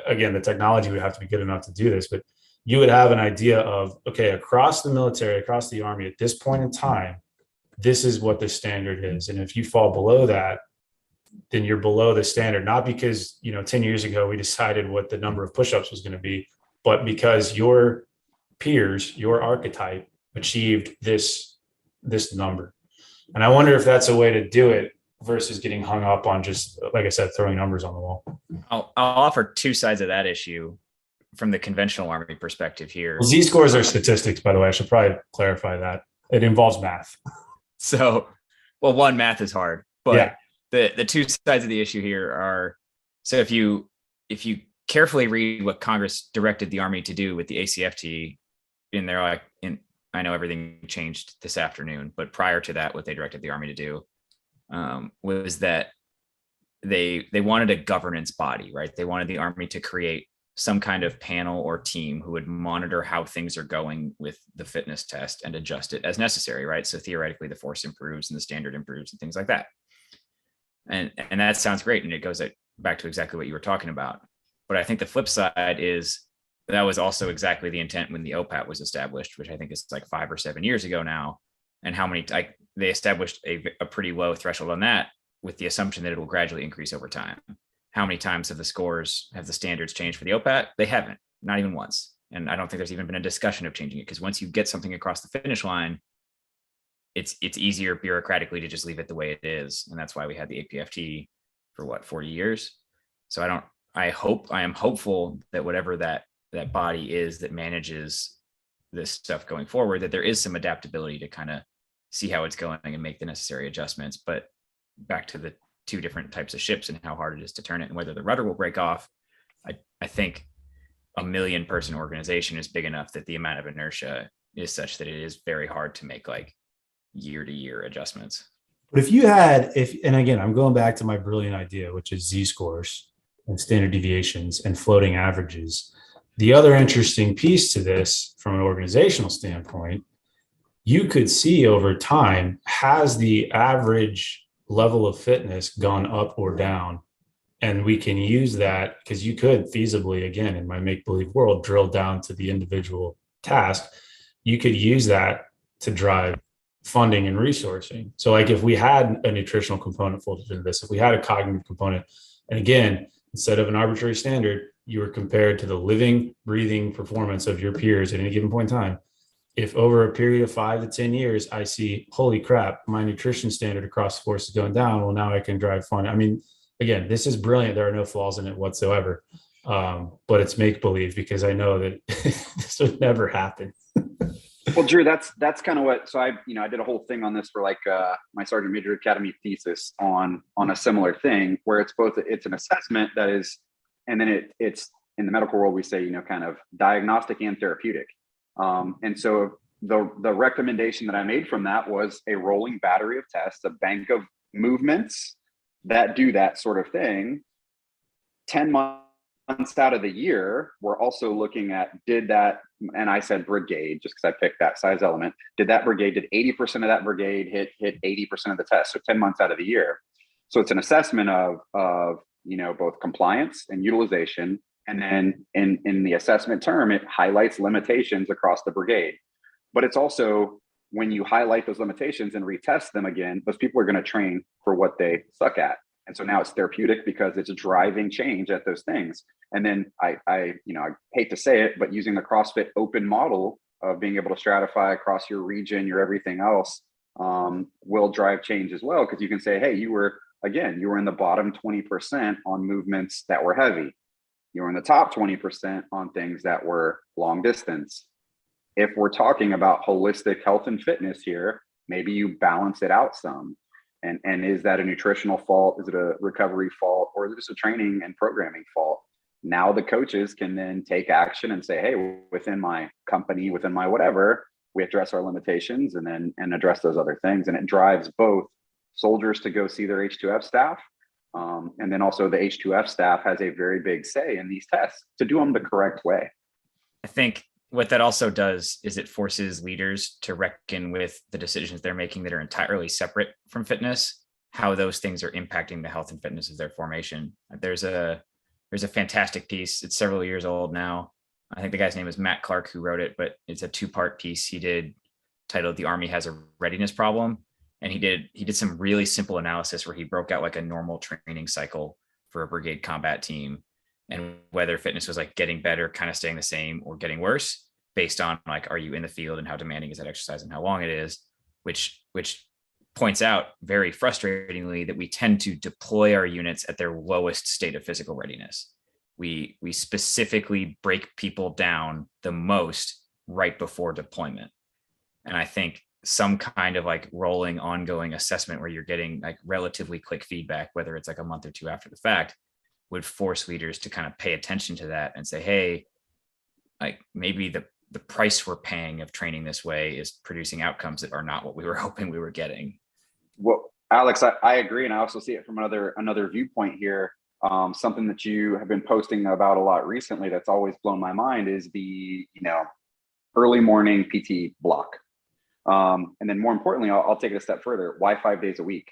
again, the technology would have to be good enough to do this, but you would have an idea of, okay, across the military, across the Army at this point in time, this is what the standard is. And if you fall below that, then you're below the standard, not because, 10 years ago we decided what the number of push-ups was going to be, but because your peers, your archetype achieved this number. And I wonder if that's a way to do it versus getting hung up on just, like I said, throwing numbers on the wall. I'll offer two sides of that issue from the conventional Army perspective here. Well, Z-scores are statistics, by the way. I should probably clarify that. It involves math. So, well, one, math is hard, but yeah. The two sides of the issue here are, so if you carefully read what Congress directed the Army to do with the ACFT, in there, I know everything changed this afternoon, but prior to that, what they directed the Army to do was that they wanted a governance body, right? They wanted the Army to create some kind of panel or team who would monitor how things are going with the fitness test and adjust it as necessary, right? So theoretically, the force improves and the standard improves and things like that. And that sounds great. And it goes back to exactly what you were talking about. But I think the flip side is that was also exactly the intent when the OPAT was established, which I think is like 5 or 7 years ago now. And how many, they established a pretty low threshold on that with the assumption that it will gradually increase over time. How many times have the standards changed for the OPAT? They haven't, not even once. And I don't think there's even been a discussion of changing it, because once you get something across the finish line, it's easier bureaucratically to just leave it the way it is. And that's why we had the APFT for 40 years. So I am hopeful that whatever that body is that manages this stuff going forward, that there is some adaptability to kind of see how it's going and make the necessary adjustments. But back to the two different types of ships and how hard it is to turn it and whether the rudder will break off, I think a 1 million person organization is big enough that the amount of inertia is such that it is very hard to make like year to year adjustments. But and again, I'm going back to my brilliant idea, which is Z-scores and standard deviations and floating averages. The other interesting piece to this from an organizational standpoint, you could see over time, has the average level of fitness gone up or down? And we can use that because you could feasibly, again, in my make-believe world, drill down to the individual task. You could use that to drive funding and resourcing. So like if we had a nutritional component folded into this, if we had a cognitive component, and again, instead of an arbitrary standard, you were compared to the living, breathing performance of your peers at any given point in time. If over a period of 5 to 10 years, I see, holy crap, my nutrition standard across the force is going down, well, now I can drive fun. I mean, again, this is brilliant. There are no flaws in it whatsoever. But it's make-believe because I know that this would never happen. Well, Drew, that's kind of what. So I did a whole thing on this for like my Sergeant Major Academy thesis on a similar thing where it's an assessment that is, and then it's in the medical world we say kind of diagnostic and therapeutic. And so the recommendation that I made from that was a rolling battery of tests, a bank of movements that do that sort of thing. 10 months out of the year, we're also looking at and I said brigade just because I picked that size element. Did 80% of that brigade hit 80% of the test? So 10 months out of the year. So it's an assessment of both compliance and utilization. And then in the assessment term, it highlights limitations across the brigade. But it's also, when you highlight those limitations and retest them again, those people are going to train for what they suck at. And so now it's therapeutic because it's driving change at those things. And then I hate to say it, but using the CrossFit open model of being able to stratify across your region, your everything else, will drive change as well. Because you can say, hey, you were in the bottom 20% on movements that were heavy. You were in the top 20% on things that were long distance. If we're talking about holistic health and fitness here, maybe you balance it out some. And is that a nutritional fault? Is it a recovery fault? Or is it just a training and programming fault? Now the coaches can then take action and say, hey, within my company, within my whatever, we address our limitations and address those other things. And it drives both soldiers to go see their H2F staff. And then also the H2F staff has a very big say in these tests to do them the correct way. I think what that also does is it forces leaders to reckon with the decisions they're making that are entirely separate from fitness, how those things are impacting the health and fitness of their formation. There's a fantastic piece. It's several years old now. I think the guy's name is Matt Clark who wrote it, but it's a 2-part piece he did titled "The Army Has a Readiness Problem." And he did some really simple analysis where he broke out like a normal training cycle for a brigade combat team and whether fitness was like getting better, kind of staying the same, or getting worse based on like, are you in the field and how demanding is that exercise and how long it is, which points out very frustratingly that we tend to deploy our units at their lowest state of physical readiness. We specifically break people down the most right before deployment. And I think some kind of like rolling ongoing assessment where you're getting like relatively quick feedback, whether it's like a month or two after the fact, would force leaders to kind of pay attention to that and say, hey, like maybe the price we're paying of training this way is producing outcomes that are not what we were hoping we were getting. Well, Alex, I agree. And I also see it from another viewpoint here. Something that you have been posting about a lot recently that's always blown my mind is the, early morning PT block. And then more importantly, I'll take it a step further. Why 5 days a week?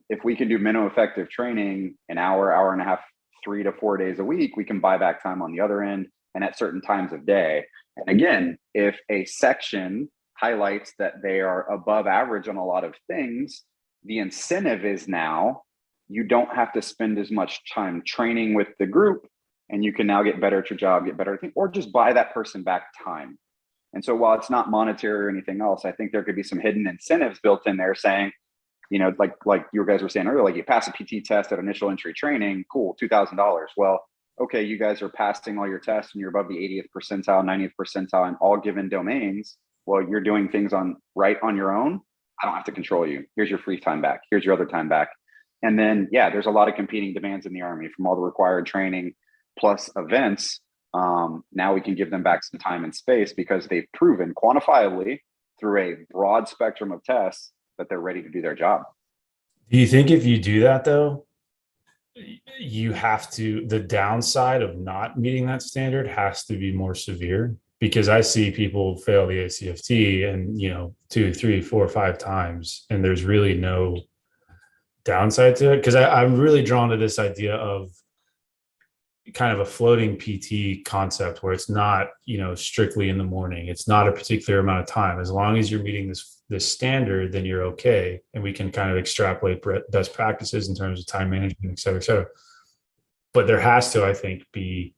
If we can do minimum effective training an hour and a half, 3 to 4 days a week, we can buy back time on the other end and at certain times of day. And again, if a section highlights that they are above average on a lot of things, the incentive is now you don't have to spend as much time training with the group, and you can now get better at your job, get better at things, or just buy that person back time. And so while it's not monetary or anything else, I think there could be some hidden incentives built in there saying, like you guys were saying earlier, like you pass a PT test at initial entry training, cool, $2,000. Well, okay, you guys are passing all your tests and you're above the 80th percentile, 90th percentile in all given domains. Well, you're doing things on your own. I don't have to control you. Here's your free time back. Here's your other time back. And then, yeah, there's a lot of competing demands in the Army from all the required training plus events. Now we can give them back some time and space because they've proven quantifiably through a broad spectrum of tests that they're ready to do their job. Do you think if you do that though, you have to, the downside of not meeting that standard has to be more severe? Because I see people fail the ACFT and, 2, 3, 4, 5 times, and there's really no downside to it. Because I'm really drawn to this idea of kind of a floating PT concept where it's not, strictly in the morning. It's not a particular amount of time. As long as you're meeting this standard, then you're okay. And we can kind of extrapolate best practices in terms of time management, et cetera, et cetera. But there has to, I think, be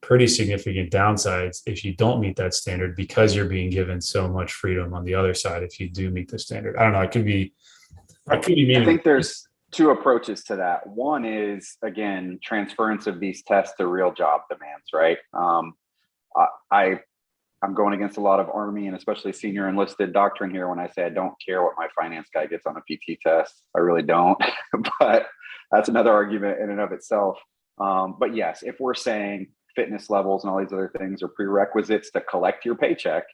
pretty significant downsides if you don't meet that standard because you're being given so much freedom on the other side if you do meet the standard. I don't know. It could be meaningless. I think there's 2 approaches to that. One is, again, transference of these tests to real job demands, right? I'm going against a lot of Army and especially senior enlisted doctrine here when I say I don't care what my finance guy gets on a PT test. I really don't, but that's another argument in and of itself. But yes, if we're saying fitness levels and all these other things are prerequisites to collect your paycheck,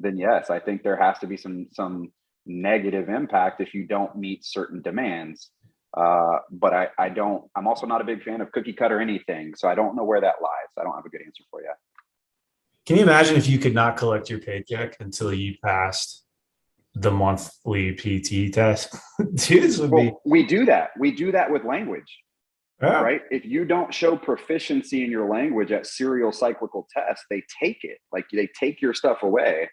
then yes, I think there has to be some negative impact if you don't meet certain demands. But I'm also not a big fan of cookie cutter anything. So I don't know where that lies. I don't have a good answer for you. Can you imagine if you could not collect your paycheck until you passed the monthly PT test? Dude, this would be. We do that. We do that with language. Yeah. Right? If you don't show proficiency in your language at serial cyclical tests, they take it. Like they take your stuff away.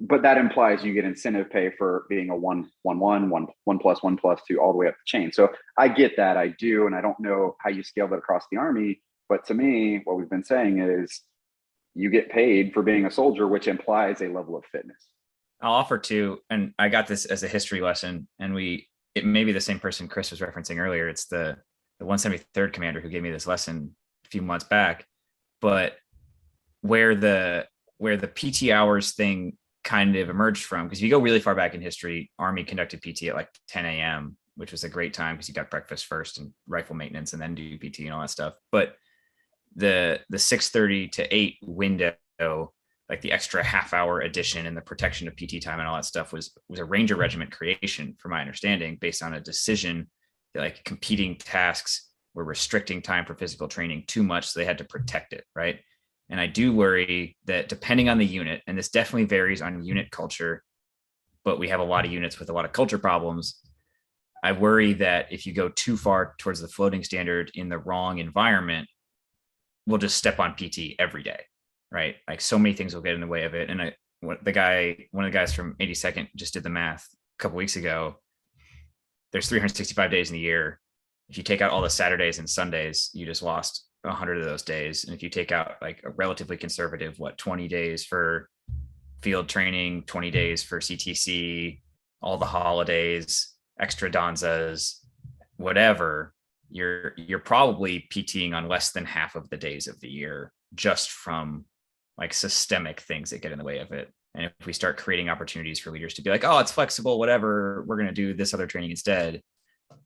But that implies you get incentive pay for being a 1, 1, 1, 1, 1 plus 1 plus 2 all the way up the chain. So I get that. I do. And I don't know how you scale that across the Army. But to me, what we've been saying is you get paid for being a soldier, which implies a level of fitness. I'll offer too, and I got this as a history lesson, and it may be the same person Chris was referencing earlier. It's the 173rd commander who gave me this lesson few months back, but where the PT hours thing kind of emerged from, because if you go really far back in history, Army conducted PT at like 10 a.m., which was a great time because you got breakfast first and rifle maintenance and then do PT and all that stuff. But the 6:30 to 8 window, like the extra half hour addition and the protection of PT time and all that stuff was a Ranger regiment creation, from my understanding, based on a decision that like competing tasks were restricting time for physical training too much. So they had to protect it. Right. And I do worry that depending on the unit, and this definitely varies on unit culture, but we have a lot of units with a lot of culture problems. I worry that if you go too far towards the floating standard in the wrong environment, we'll just step on PT every day, right? Like so many things will get in the way of it. And one of the guys from 82nd just did the math a couple weeks ago. There's 365 days in the year. If you take out all the Saturdays and Sundays, you just lost 100 of those days. And if you take out like a relatively conservative, 20 days for field training, 20 days for CTC, all the holidays, extra Donzas, whatever, you're probably PTing on less than half of the days of the year, just from like systemic things that get in the way of it. And if we start creating opportunities for leaders to be like, oh, it's flexible, whatever, we're going to do this other training instead,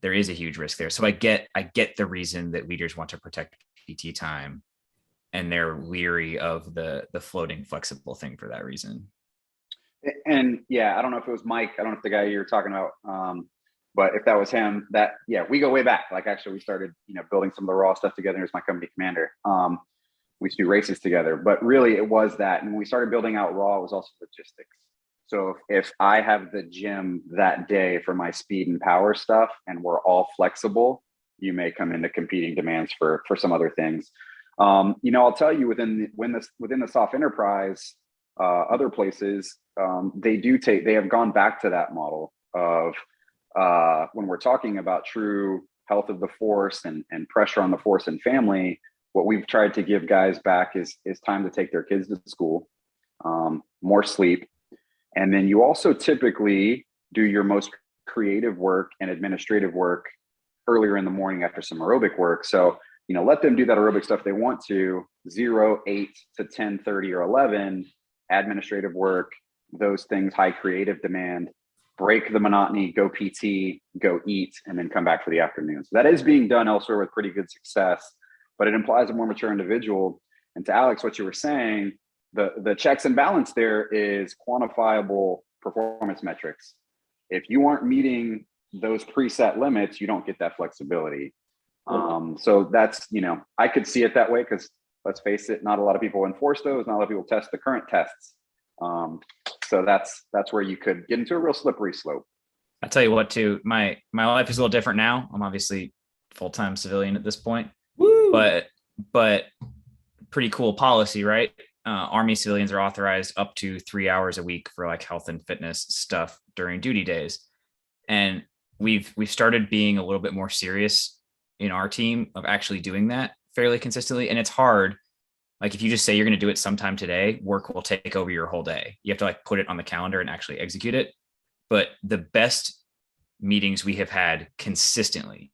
there is a huge risk there. So I get the reason that leaders want to protect PT time, and they're leery of the floating flexible thing for that reason. And yeah, I don't know if it was Mike. I don't know if the guy you're talking about, but if that was him, we go way back. Like actually we started, building some of the raw stuff together as my company commander. We used to do races together, but really it was that. And when we started building out raw, it was also logistics. So if I have the gym that day for my speed and power stuff and we're all flexible, you may come into competing demands for some other things. I'll tell you within the soft enterprise, other places, they have gone back to that model of when we're talking about true health of the force and pressure on the force and family. What we've tried to give guys back is time to take their kids to school, more sleep. And then you also typically do your most creative work and administrative work earlier in the morning after some aerobic work. So, let them do that aerobic stuff they want to, 0, 8 to 10, 30 or 11, administrative work, those things, high creative demand, break the monotony, go PT, go eat, and then come back for the afternoon. So that is being done elsewhere with pretty good success, but it implies a more mature individual. And to Alex, what you were saying, the checks and balance there is quantifiable performance metrics. If you aren't meeting those preset limits, you don't get that flexibility. So that's, I could see it that way because let's face it, not a lot of people enforce those, not a lot of people test the current tests. So that's where you could get into a real slippery slope. I'll tell you what, too, my life is a little different now. I'm obviously full-time civilian at this point. Woo! But pretty cool policy, right? Army civilians are authorized up to 3 hours a week for like health and fitness stuff during duty days. And we've started being a little bit more serious in our team of actually doing that fairly consistently. And it's hard. Like if you just say you're going to do it sometime today, work will take over your whole day. You have to like put it on the calendar and actually execute it. But the best meetings we have had consistently,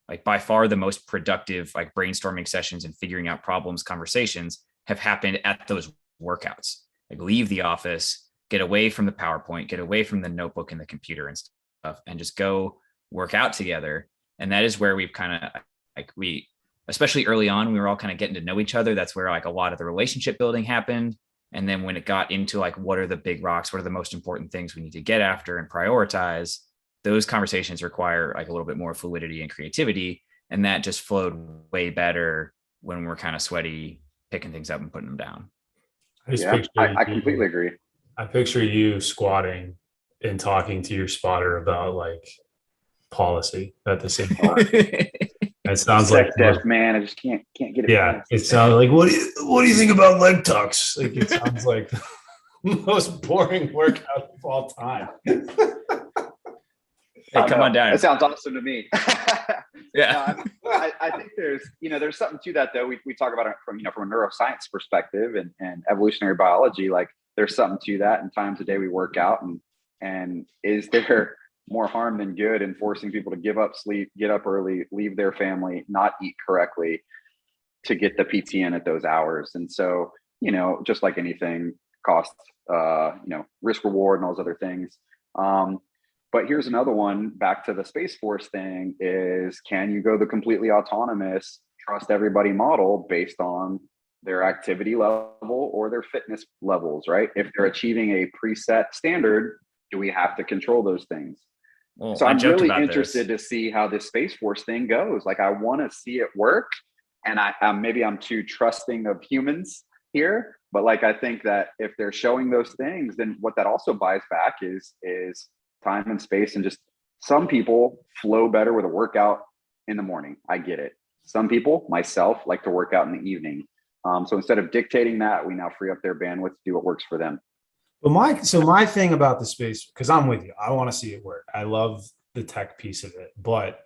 like by far the most productive, like brainstorming sessions and figuring out problems, conversations have happened at those workouts. Like leave the office, get away from the PowerPoint, get away from the notebook and the computer and stuff, and just go work out together. And that is where we've kind of especially early on, we were all kind of getting to know each other. That's where like a lot of the relationship building happened. And then when it got into like, what are the big rocks? What are the most important things we need to get after and prioritize? Those conversations require like a little bit more fluidity and creativity. And that just flowed way better when we're kind of sweaty, picking things up and putting them down. I completely agree. I picture you squatting and talking to your spotter about like policy at the same time. It sounds like man, I just can't get it. Yeah, it sounds like what do you think about leg tucks? Like it sounds like the most boring workout of all time. Hey, come on down. That sounds awesome to me. Yeah. I think there's something to that though. We talk about it from a neuroscience perspective and evolutionary biology. Like there's something to that. And times a day we work out, and is there more harm than good in forcing people to give up sleep, get up early, leave their family, not eat correctly? to get the PT in at those hours. And so, just like anything, cost, risk reward and all those other things. But here's another one, back to the Space Force thing, is can you go the completely autonomous, trust everybody model based on their activity level or their fitness levels, right? If they're achieving a preset standard, do we have to control those things? Well, So I'm really interested to see how this Space Force thing goes. Like, I want to see it work, and maybe I'm too trusting of humans here, but like, I think that if they're showing those things, then what that also buys back is time and space. And just, some people flow better with a workout in the morning. I get it. Some people, myself, like to work out in the evening. So instead of dictating that, we now free up their bandwidth to do what works for them. But my thing about the space, because I'm with you, I want to see it work. I love the tech piece of it, but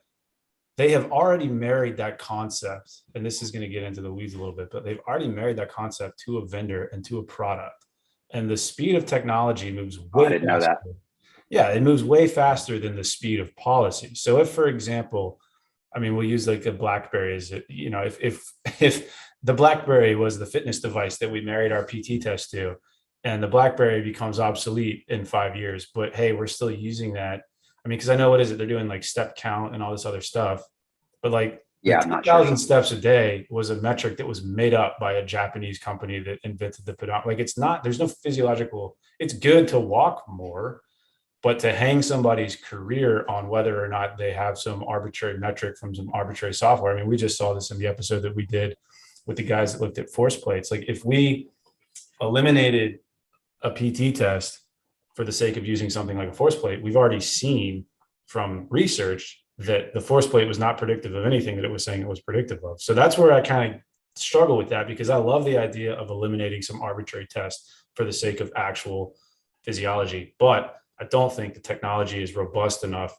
they have already married that concept, and this is going to get into the weeds a little bit, but they've already married that concept to a vendor and to a product. And the speed of technology moves way I didn't know faster. that. Yeah, it moves way faster than the speed of policy. So if, for example, I mean, we'll use like a BlackBerry as, if the BlackBerry was the fitness device that we married our PT test to, and the BlackBerry becomes obsolete in 5 years, but hey, we're still using that. I mean, because I know, what is it? They're doing like step count and all this other stuff, but like, yeah, 2,000 steps a day was a metric that was made up by a Japanese company that invented the pedometer. Like, there's no physiological, it's good to walk more, but to hang somebody's career on whether or not they have some arbitrary metric from some arbitrary software. I mean, we just saw this in the episode that we did with the guys that looked at force plates. Like, if we eliminated a PT test for the sake of using something like a force plate, we've already seen from research that the force plate was not predictive of anything that it was saying it was predictive of. So that's where I kind of struggle with that, because I love the idea of eliminating some arbitrary test for the sake of actual physiology. But I don't think the technology is robust enough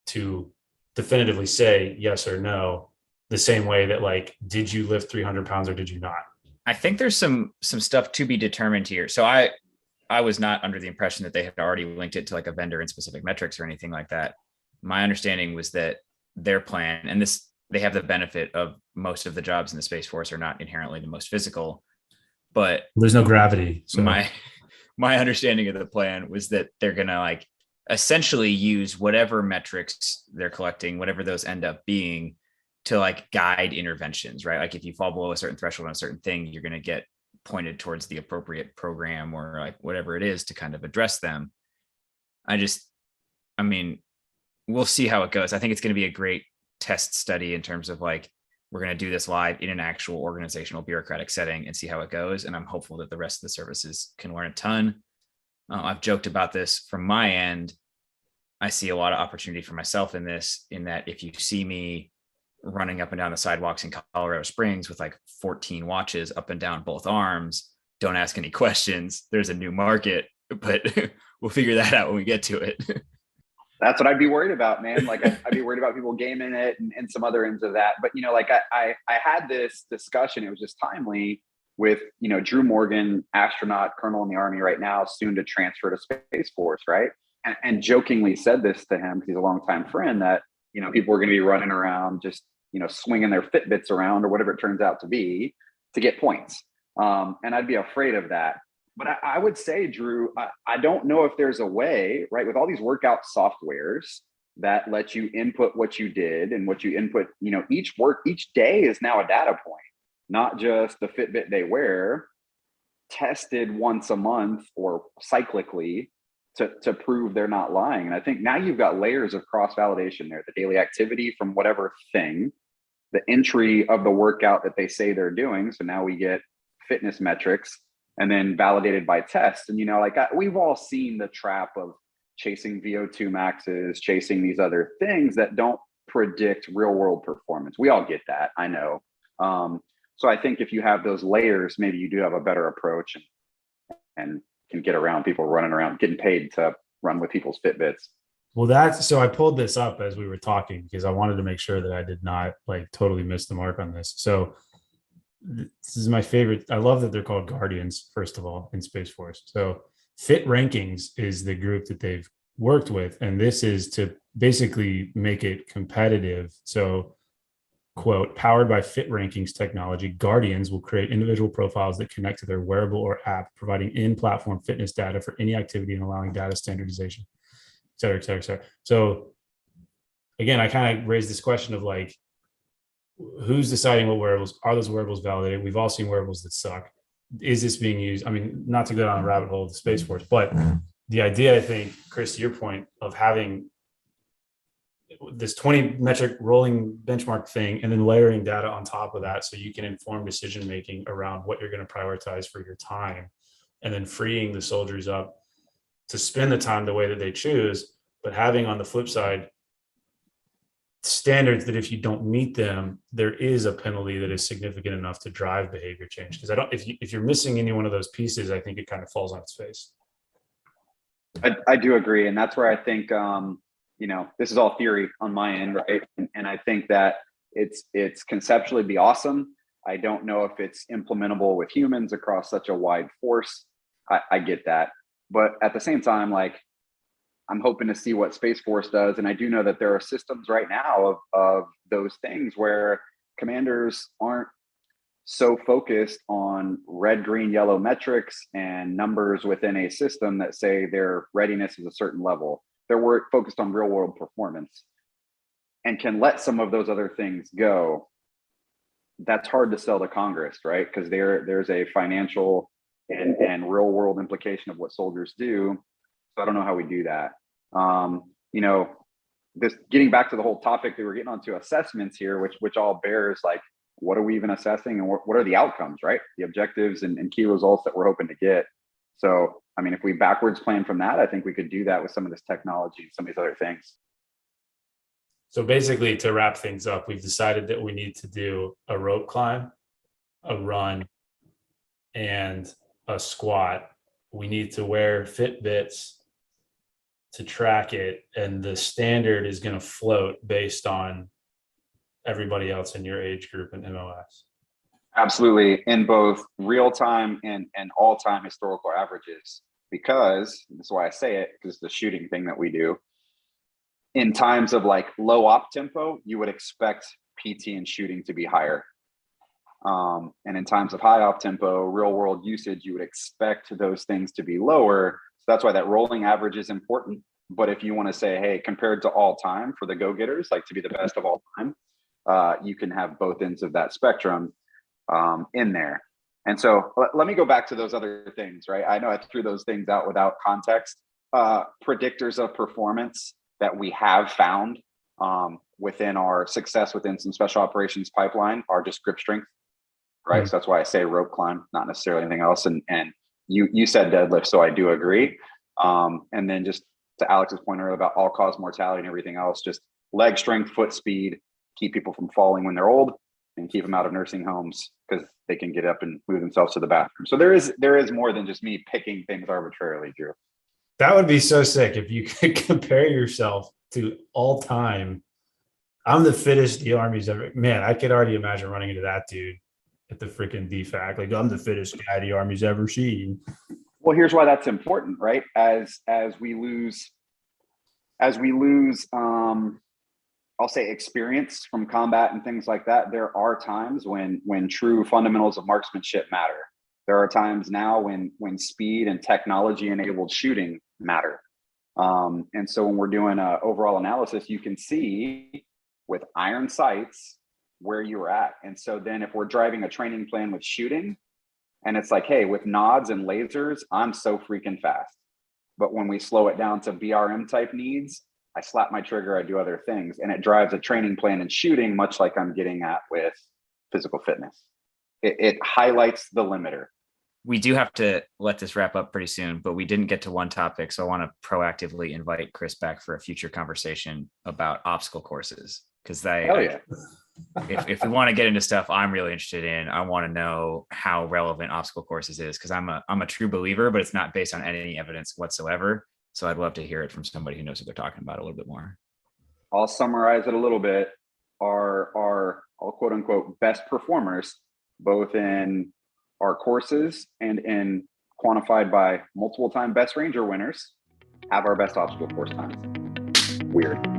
to definitively say yes or no, the same way that, like, did you lift 300 pounds or did you not? I think there's some stuff to be determined here. So I was not under the impression that they had already linked it to like a vendor and specific metrics or anything like that. My understanding was that their plan, and they have the benefit of most of the jobs in the Space Force are not inherently the most physical, but there's no gravity. So my understanding of the plan was that they're going to like essentially use whatever metrics they're collecting, whatever those end up being, to like guide interventions, right? Like, if you fall below a certain threshold on a certain thing, you're going to get pointed towards the appropriate program or like whatever it is to kind of address them. I mean, we'll see how it goes. I think it's going to be a great test study in terms of like, we're going to do this live in an actual organizational bureaucratic setting and see how it goes. And I'm hopeful that the rest of the services can learn a ton. I've joked about this from my end. I see a lot of opportunity for myself in this, in that if you see me running up and down the sidewalks in Colorado Springs with like 14 watches up and down both arms, don't ask any questions. There's a new market, but we'll figure that out when we get to it. That's what I'd be worried about, man. Like, I'd be worried about people gaming it and some other ends of that. But, like I had this discussion, it was just timely, with, Drew Morgan, astronaut, colonel in the Army right now, soon to transfer to Space Force, right? And jokingly said this to him, because he's a longtime friend, that, people are going to be running around just, swinging their Fitbits around or whatever it turns out to be to get points. And I'd be afraid of that. But I would say, Drew, I don't know if there's a way, right, with all these workout softwares that let you input what you did and what you input, each day is now a data point, not just the Fitbit they wear, tested once a month or cyclically to prove they're not lying. And I think now you've got layers of cross-validation there, the daily activity from whatever thing, the entry of the workout that they say they're doing. So now we get fitness metrics, and then validated by tests. And, we've all seen the trap of chasing VO2 maxes, chasing these other things that don't predict real world performance. We all get that, I know. So I think if you have those layers, maybe you do have a better approach and can get around people running around, getting paid to run with people's Fitbits. Well, so I pulled this up as we were talking, because I wanted to make sure that I did not like totally miss the mark on this. So this is my favorite. I love that they're called Guardians, first of all, in Space Force. So Fit Rankings is the group that they've worked with, and this is to basically make it competitive. So quote, powered by Fit Rankings technology, Guardians will create individual profiles that connect to their wearable or app, providing in-platform fitness data for any activity and allowing data standardization, et cetera, et cetera, et cetera. So again, I kind of raised this question of like, who's deciding what wearables? Are those wearables validated? We've all seen wearables that suck. Is this being used? I mean, not to go down a rabbit hole of the Space Force, but the idea, I think, Chris, to your point of having this 20 metric rolling benchmark thing and then layering data on top of that so you can inform decision making around what you're going to prioritize for your time, and then freeing the soldiers up to spend the time the way that they choose, but having on the flip side standards that if you don't meet them, there is a penalty that is significant enough to drive behavior change. Because if you're missing any one of those pieces, I think it kind of falls on its face. I do agree, and that's where I think this is all theory on my end, right? And I think that it's conceptually be awesome. I don't know if it's implementable with humans across such a wide force. I get that, but at the same time, like, I'm hoping to see what Space Force does, and I do know that there are systems right now of those things where commanders aren't so focused on red, green, yellow metrics and numbers within a system that say their readiness is a certain level. They're focused on real world performance and can let some of those other things go. That's hard to sell to Congress, right? Because there's a financial and real world implication of what soldiers do. So I don't know how we do that. This getting back to the whole topic that we're getting onto assessments here, which all bears like, what are we even assessing and what are the outcomes, right? The objectives and key results that we're hoping to get. So, I mean, if we backwards plan from that, I think we could do that with some of this technology and some of these other things. So basically, to wrap things up, we've decided that we need to do a rope climb, a run, and a squat. We need to wear Fitbits to track it, and the standard is going to float based on everybody else in your age group and MOS. Absolutely, in both real time and all time historical averages, because that's why I say it, because it's the shooting thing that we do. In times of like low op tempo, you would expect PT and shooting to be higher. And in times of high op tempo, real world usage, you would expect those things to be lower. So that's why that rolling average is important. But if you want to say, hey, compared to all time for the go-getters, like to be the best of all time, you can have both ends of that spectrum in there. And so let me go back to those other things, right? I know I threw those things out without context. Predictors of performance that we have found within our success within some special operations pipeline are just grip strength, right? So that's why I say rope climb, not necessarily anything else. And you said deadlift, so I do agree. And then just to Alex's point earlier about all-cause mortality and everything else, just leg strength, foot speed, keep people from falling when they're old, and keep them out of nursing homes because they can get up and move themselves to the bathroom. So there is more than just me picking things arbitrarily, Drew. That would be so sick if you could compare yourself to all time. I'm the fittest the Army's ever. Man, I could already imagine running into that dude at the freaking DFAC. Like, I'm the fittest guy the Army's ever seen. Well, here's why that's important, right? As we lose, I'll say experience from combat and things like that, there are times when true fundamentals of marksmanship matter. There are times now when speed and technology enabled shooting matter. And so when we're doing an overall analysis, you can see with iron sights where you're at. And so then if we're driving a training plan with shooting, and it's like, hey, with nods and lasers, I'm so freaking fast. But when we slow it down to BRM type needs, I slap my trigger, I do other things, and it drives a training plan in shooting, much like I'm getting at with physical fitness. It highlights the limiter. We do have to let this wrap up pretty soon, but we didn't get to one topic. So I want to proactively invite Chris back for a future conversation about obstacle courses. Because if we want to get into stuff I'm really interested in, I want to know how relevant obstacle courses is, because I'm a true believer, but it's not based on any evidence whatsoever. So I'd love to hear it from somebody who knows what they're talking about a little bit more. I'll summarize it a little bit. Our quote unquote best performers, both in our courses and in quantified by multiple time best ranger winners, have our best obstacle course times. Weird.